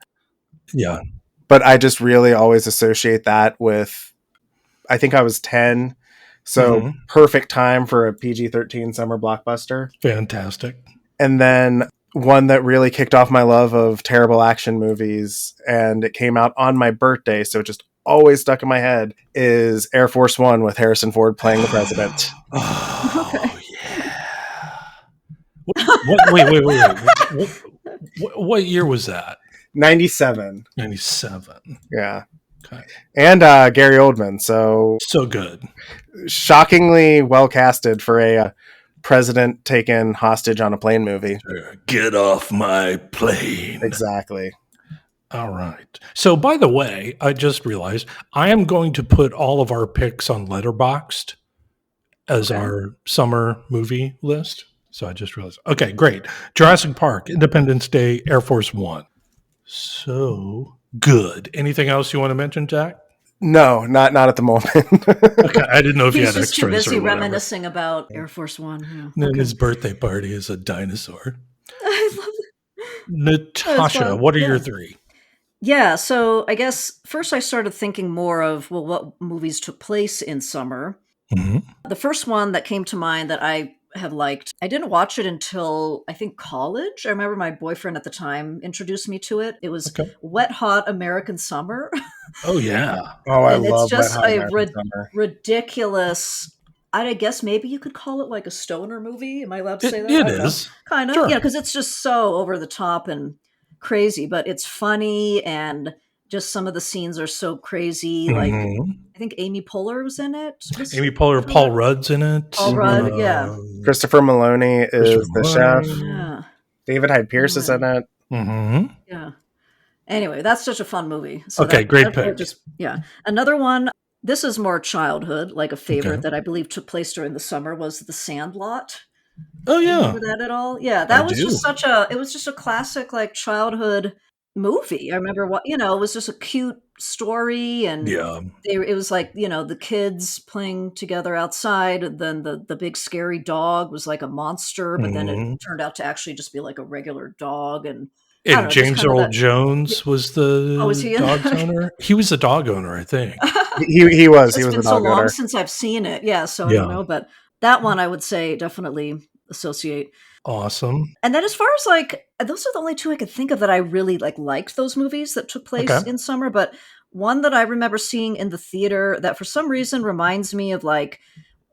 Speaker 2: Yeah.
Speaker 3: But I just really always associate that with, I think I was 10, so perfect time for a PG-13 summer blockbuster.
Speaker 2: Fantastic.
Speaker 3: And then one that really kicked off my love of terrible action movies, and it came out on my birthday, so it just always stuck in my head, is Air Force One with Harrison Ford playing the president.
Speaker 2: Oh,
Speaker 1: Okay.
Speaker 2: yeah. Wait. What year was that?
Speaker 3: 97.
Speaker 2: 97.
Speaker 3: Yeah.
Speaker 2: Okay.
Speaker 3: And Gary Oldman, so
Speaker 2: So good.
Speaker 3: shockingly well casted for a president taken hostage on a plane movie.
Speaker 2: Get off my plane.
Speaker 3: Exactly.
Speaker 2: All right. So, by the way, I just realized I am going to put all of our picks on Letterboxd as
Speaker 1: Okay.
Speaker 2: our summer movie list. So I just realized. Okay, great. Jurassic Park, Independence Day, Air Force One. So good. Anything else you want to mention, Jack?
Speaker 3: No, not at the moment.
Speaker 2: Okay, I didn't know if you
Speaker 1: He's
Speaker 2: had
Speaker 1: just too
Speaker 2: extras
Speaker 1: busy
Speaker 2: or whatever.
Speaker 1: reminiscing about Air Force One.
Speaker 2: And
Speaker 1: Yeah.
Speaker 2: then
Speaker 1: Okay.
Speaker 2: his birthday party is a dinosaur.
Speaker 1: I love it.
Speaker 2: Natasha,
Speaker 1: fun.
Speaker 2: what are
Speaker 1: Yeah.
Speaker 2: your three?
Speaker 1: Yeah, so I guess first I started thinking more of, well, what movies took place in summer.
Speaker 2: Mm-hmm.
Speaker 1: The first one that came to mind that I have liked, I didn't watch it until I think college. I remember my boyfriend at the time introduced me to it. It was
Speaker 2: Okay.
Speaker 1: Wet Hot American Summer.
Speaker 2: Oh yeah.
Speaker 3: Oh, I
Speaker 1: And it's
Speaker 3: love Wet
Speaker 1: just
Speaker 3: Hot
Speaker 1: a
Speaker 3: American Summer.
Speaker 1: ridiculous, I guess maybe you could call it like a stoner movie. Am I allowed to say that?
Speaker 2: It is.
Speaker 1: Kind of.
Speaker 2: Sure.
Speaker 1: Yeah, because it's just so over the top and crazy, but it's funny and just some of the scenes are so crazy. Like,
Speaker 2: Mhm.
Speaker 1: I think Amy Poehler was in it.
Speaker 2: Amy Poehler, Paul Rudd's in it.
Speaker 1: Paul Rudd, yeah.
Speaker 3: Christopher Maloney is
Speaker 2: Christopher
Speaker 3: the
Speaker 2: Maloney.
Speaker 3: chef.
Speaker 1: Yeah.
Speaker 3: David Hyde Pierce is in it.
Speaker 2: Mm-hmm.
Speaker 1: Yeah. Anyway, that's such a fun movie. So
Speaker 2: Okay, great
Speaker 1: that's
Speaker 2: pick.
Speaker 1: just, yeah. Another one, this is more childhood, like a favorite
Speaker 2: Okay.
Speaker 1: that I believe took place during the summer was The Sandlot.
Speaker 2: Oh
Speaker 1: Do you
Speaker 2: yeah.
Speaker 1: remember that at all? Yeah, that
Speaker 2: I
Speaker 1: was
Speaker 2: do.
Speaker 1: just it was just a classic like childhood movie. I remember it was just a cute story and
Speaker 2: Yeah.
Speaker 1: it was like, the kids playing together outside, and then the big scary dog was like a monster, but then it
Speaker 2: Mhm.
Speaker 1: turned out to actually just be like a regular dog, and I don't
Speaker 2: And
Speaker 1: know, just
Speaker 2: James
Speaker 1: kind of
Speaker 2: Earl
Speaker 1: that.
Speaker 2: Jones was
Speaker 1: Oh, was
Speaker 2: the
Speaker 1: he in
Speaker 2: dog's owner. He was the dog owner, I think.
Speaker 3: He was
Speaker 1: It's
Speaker 3: the
Speaker 1: been so
Speaker 3: dog
Speaker 1: long
Speaker 3: owner.
Speaker 1: since I've seen it. Yeah, so I
Speaker 2: Yeah.
Speaker 1: don't know, but that one I would say definitely associate.
Speaker 2: Awesome.
Speaker 1: And then as far as like those are the only two I could think of that I really liked those movies that took place
Speaker 2: Okay.
Speaker 1: in summer, but one that I remember seeing in the theater that for some reason reminds me of like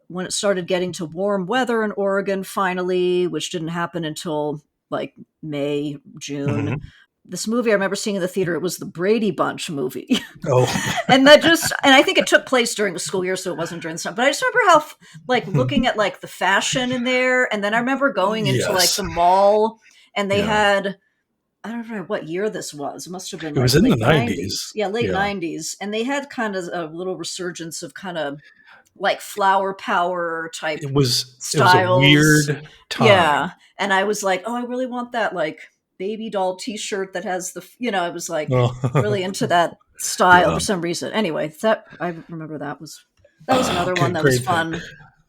Speaker 1: when it started getting to warm weather in Oregon finally, which didn't happen until like May, June.
Speaker 2: Mhm.
Speaker 1: This movie I remember seeing in the theater, it was the Brady Bunch movie.
Speaker 2: Oh.
Speaker 1: And I think it took place during the school year, so it wasn't during summer. But I just remember how, looking at like the fashion in there, and then I remember going into like
Speaker 2: Yes.
Speaker 1: the mall, and they
Speaker 2: Yeah.
Speaker 1: had, I don't know what year this was. It must have been
Speaker 2: It was
Speaker 1: like
Speaker 2: in the
Speaker 1: late
Speaker 2: 90s.
Speaker 1: Yeah, late
Speaker 2: Yeah.
Speaker 1: 90s, and they had kind of a little resurgence of kind of like flower power type
Speaker 2: It was a
Speaker 1: styles.
Speaker 2: weird time.
Speaker 1: Yeah, and I was like, oh, I really want that like baby doll T-shirt that has I was like really into that style
Speaker 2: Yeah.
Speaker 1: for some reason. Anyway, that I remember that was another
Speaker 2: Okay,
Speaker 1: one that was
Speaker 2: great
Speaker 1: fun
Speaker 2: pick.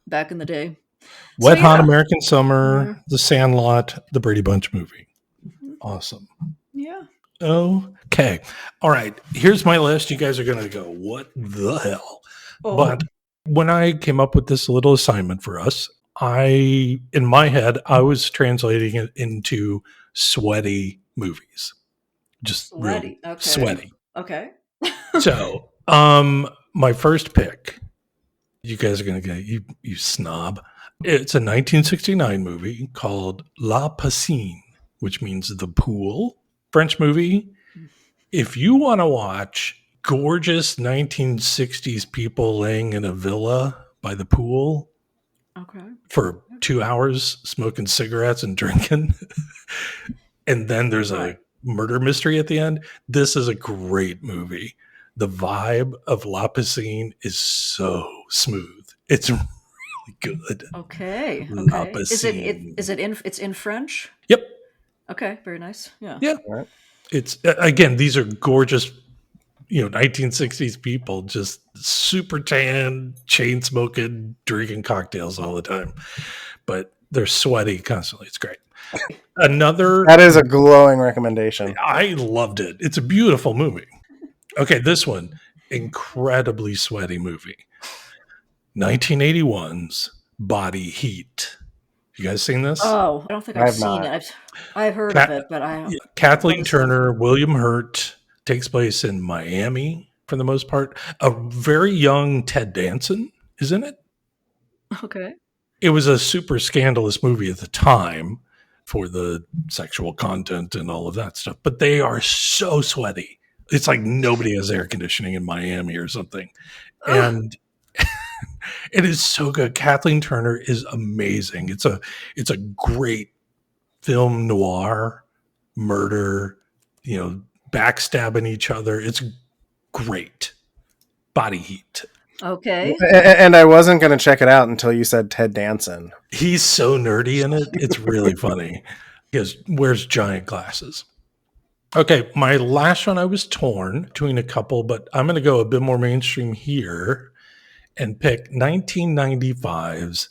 Speaker 1: back in the day.
Speaker 2: Wet
Speaker 1: So,
Speaker 2: Hot
Speaker 1: yeah.
Speaker 2: American Summer,
Speaker 1: Yeah.
Speaker 2: The Sandlot, The Brady Bunch movie.
Speaker 1: Mhm.
Speaker 2: Awesome.
Speaker 1: Yeah.
Speaker 2: Okay. All right. Here's my list. You guys are going to go, what the hell?
Speaker 1: Oh.
Speaker 2: But when I came up with this little assignment for us, in my head, I was translating it into sweaty movies. Just
Speaker 1: Sweaty.
Speaker 2: real
Speaker 1: Okay.
Speaker 2: sweaty.
Speaker 1: Okay.
Speaker 2: So, my first pick, you guys are going to get, you snob. It's a 1969 movie called La Piscine, which means the pool. French movie. If you want to watch gorgeous 1960s people laying in a villa by the pool
Speaker 1: Okay.
Speaker 2: for 2 hours smoking cigarettes and drinking, and then there's
Speaker 1: Right.
Speaker 2: a murder mystery at the end, this is a great movie. The vibe of La Piscine is so smooth. It's really good.
Speaker 1: Okay.
Speaker 2: La
Speaker 1: Okay. Is
Speaker 2: Piscine.
Speaker 1: it's in French?
Speaker 2: Yep.
Speaker 1: Okay. Very nice. Yeah.
Speaker 2: Yeah.
Speaker 3: Right.
Speaker 2: It's again, these are gorgeous, 1960s people, just super tan, chain smoking, drinking cocktails all the time. But They're sweaty constantly. It's great. Another,
Speaker 3: That is a glowing recommendation.
Speaker 2: I loved it. It's a beautiful movie. Okay, this one, incredibly sweaty movie. 1981's Body Heat. You guys seen this?
Speaker 1: Oh, I don't think
Speaker 3: I
Speaker 1: I've
Speaker 3: have
Speaker 1: seen
Speaker 3: not.
Speaker 1: it. I've heard of it, but I don't.
Speaker 2: Kathleen
Speaker 1: what is
Speaker 2: Turner, William Hurt, takes place in Miami for the most part. A very young Ted Danson is in it.
Speaker 1: Okay.
Speaker 2: It was a super scandalous movie at the time for the sexual content and all of that stuff, but they are so sweaty. It's like nobody has air conditioning in Miami or something. And it is so good. Kathleen Turner is amazing. It's a great film noir, murder, backstabbing each other. It's great. Body Heat.
Speaker 1: Okay.
Speaker 3: And I wasn't going to check it out until you said Ted Danson.
Speaker 2: He's so nerdy in it. It's really funny. He wears giant glasses. Okay, my last one, I was torn between a couple, but I'm going to go a bit more mainstream here and pick 1995's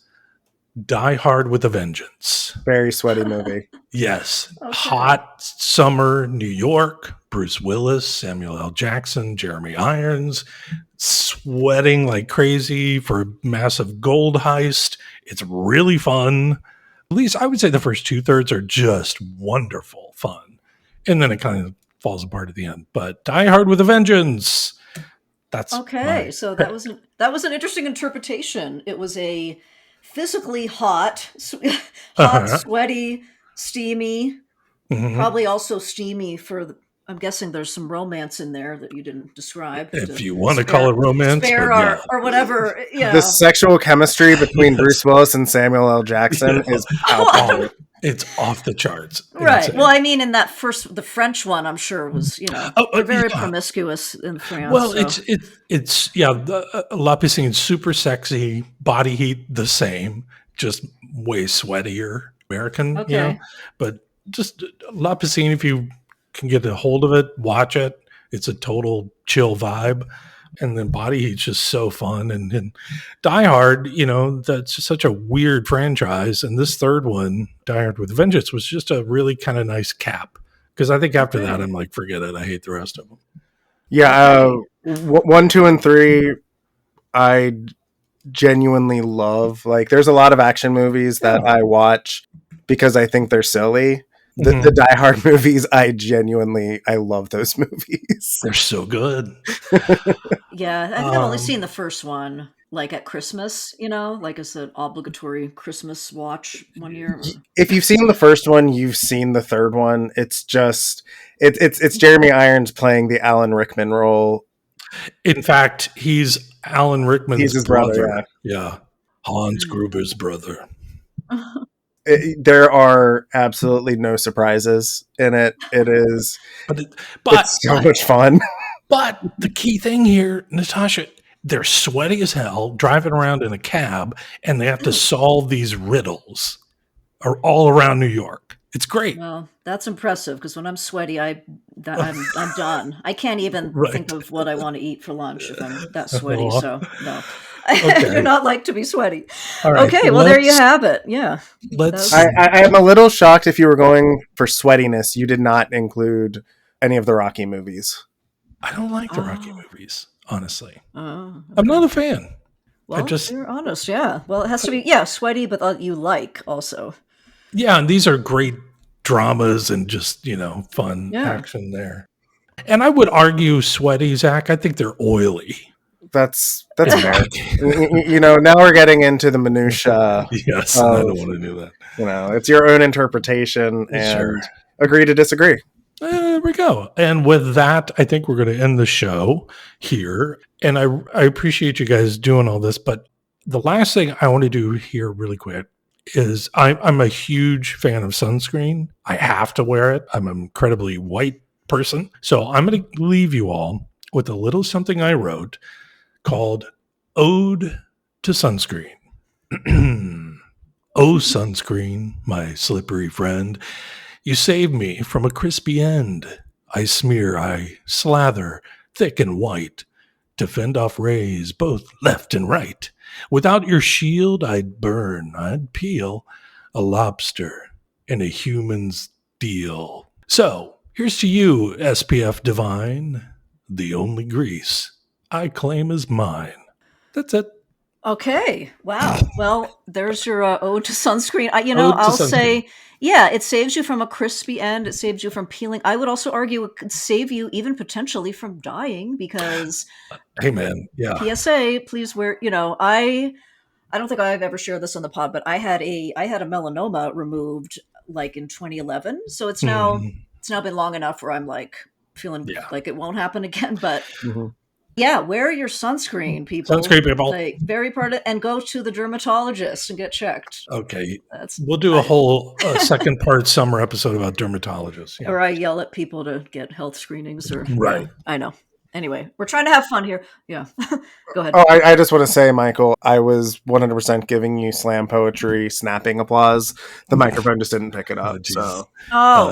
Speaker 2: Die Hard with a Vengeance.
Speaker 3: Very sweaty movie.
Speaker 2: Yes.
Speaker 1: Okay.
Speaker 2: Hot summer New York, Bruce Willis, Samuel L. Jackson, Jeremy Irons, sweating like crazy for a massive gold heist. It's really fun. At least I would say the first 2/3 are just wonderful fun. And then it kind of falls apart at the end. But Die Hard with a Vengeance. That's
Speaker 1: Okay. So that was an interesting interpretation. It was a physically hot, sweaty, steamy,
Speaker 2: Mhm.
Speaker 1: probably also steamy I'm guessing there's some romance in there that you didn't describe.
Speaker 2: If you want to call it romance,
Speaker 1: Spare
Speaker 2: but yeah.
Speaker 1: or whatever. Yeah.
Speaker 3: The sexual chemistry between Bruce Willis and Samuel L. Jackson is palpable.
Speaker 2: It's off the charts.
Speaker 1: Right.
Speaker 2: Insane.
Speaker 1: Well, I mean, in the French one, I'm sure was, they're very
Speaker 2: yeah.
Speaker 1: promiscuous in France.
Speaker 2: Well,
Speaker 1: so.
Speaker 2: it's La Piscine, super sexy, Body Heat the same, just way sweatier American,
Speaker 1: Okay.
Speaker 2: But just La Piscine, if you can get a hold of it, watch it. It's a total chill vibe. And then Body Heat's just so fun. And Die Hard, that's just such a weird franchise. And this third one, Die Hard with Vengeance, was just a really kind of nice cap. Because I think after that, I'm like, forget it. I hate the rest of them.
Speaker 3: Yeah, 1, 2, and 3, I genuinely love. Like, there's a lot of action movies that I watch because I think they're silly. The Die Hard movies, I love those movies.
Speaker 2: They're so good.
Speaker 1: Yeah, I think I've only seen the first one, like at Christmas, like as an obligatory Christmas watch one year.
Speaker 3: If you've seen the first one, you've seen the third one. It's just it's Jeremy Irons playing the Alan Rickman role.
Speaker 2: In fact, he's Alan Rickman's
Speaker 3: He's his brother.
Speaker 2: Yeah. Hans Gruber's brother.
Speaker 3: There are absolutely no surprises in it. It's so much fun.
Speaker 2: But the key thing here, Natasha, they're sweaty as hell, driving around in a cab, and they have to solve these riddles all around New York. It's great.
Speaker 1: Well, that's impressive because when I'm sweaty, I'm done. I can't even think of what I want to eat for lunch if I'm that sweaty. So no. I do not like to be sweaty. Right, okay, well there you have it. Yeah.
Speaker 3: I am a little shocked if you were going for sweatiness, you did not include any of the Rocky movies.
Speaker 2: I don't like the Rocky movies, honestly. Okay. I'm not a fan.
Speaker 1: Well, you're honest, yeah. Well, it has to be sweaty, but you like also.
Speaker 2: Yeah, and these are great dramas and just, fun action there. And I would argue sweaty, Zach, I think they're oily.
Speaker 3: That's fair. Now we're getting into the minutia.
Speaker 2: Yes, I don't want to do that.
Speaker 3: It's your own interpretation, and agree to disagree.
Speaker 2: There we go. And with that, I think we're going to end the show here. And I appreciate you guys doing all this. But the last thing I want to do here really quick is I'm a huge fan of sunscreen. I have to wear it. I'm an incredibly white person. So I'm going to leave you all with a little something I wrote called Ode to Sunscreen. Oh, sunscreen, my slippery friend, you save me from a crispy end. I smear, I slather, thick and white, to fend off rays both left and right. Without your shield, I'd burn, I'd peel. a lobster, and a human's deal. So, here's to you, SPF Divine. The only grease I claim is mine. That's it.
Speaker 1: Okay. Wow. Well, there's your ode to sunscreen.
Speaker 2: Ode to
Speaker 1: I'll
Speaker 2: sunscreen.
Speaker 1: say, yeah, it saves you from a crispy end. It saves you from peeling. I would also argue it could save you even potentially from dying because
Speaker 2: Hey, man. Yeah.
Speaker 1: PSA, please wear, I don't think I've ever shared this on the pod, but I had a melanoma removed like in 2011. So it's now been long enough where I'm like feeling like it won't happen again. But yeah, wear your sunscreen, people.
Speaker 2: Sunscreen, people.
Speaker 1: Like, very part of, and go to the dermatologist and get checked.
Speaker 2: Okay. We'll do a whole second part summer episode about dermatologists.
Speaker 1: Or I yell at people to get health screenings or
Speaker 2: right.
Speaker 1: Yeah, I know. Anyway, we're trying to have fun here. Yeah. Go ahead.
Speaker 3: Oh, I just want to say, Michael, I was 100% giving you slam poetry, snapping applause. The microphone just didn't pick it up.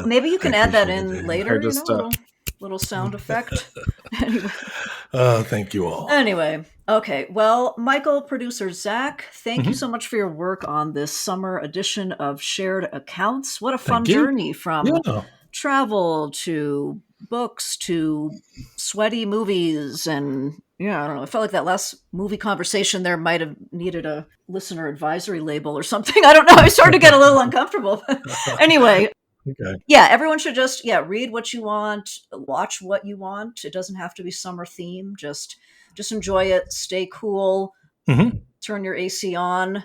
Speaker 1: Maybe you can add that in later,
Speaker 3: just,
Speaker 1: little sound effect. Anyway.
Speaker 2: Thank you all.
Speaker 1: Anyway, okay. Well, Michael, producer Zach, thank you so much for your work on this summer edition of Shared Accounts. What a fun journey from travel to books to sweaty movies. And yeah, I don't know. I felt like that last movie conversation there might have needed a listener advisory label or something. I don't know. I started to get a little uncomfortable. Anyway.
Speaker 2: Okay.
Speaker 1: Yeah, everyone should just read what you want, watch what you want. It doesn't have to be summer theme. Just enjoy it, stay cool, turn your AC on,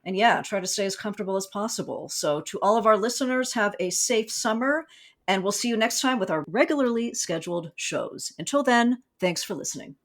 Speaker 1: and try to stay as comfortable as possible. So to all of our listeners, have a safe summer, and we'll see you next time with our regularly scheduled shows. Until then, thanks for listening.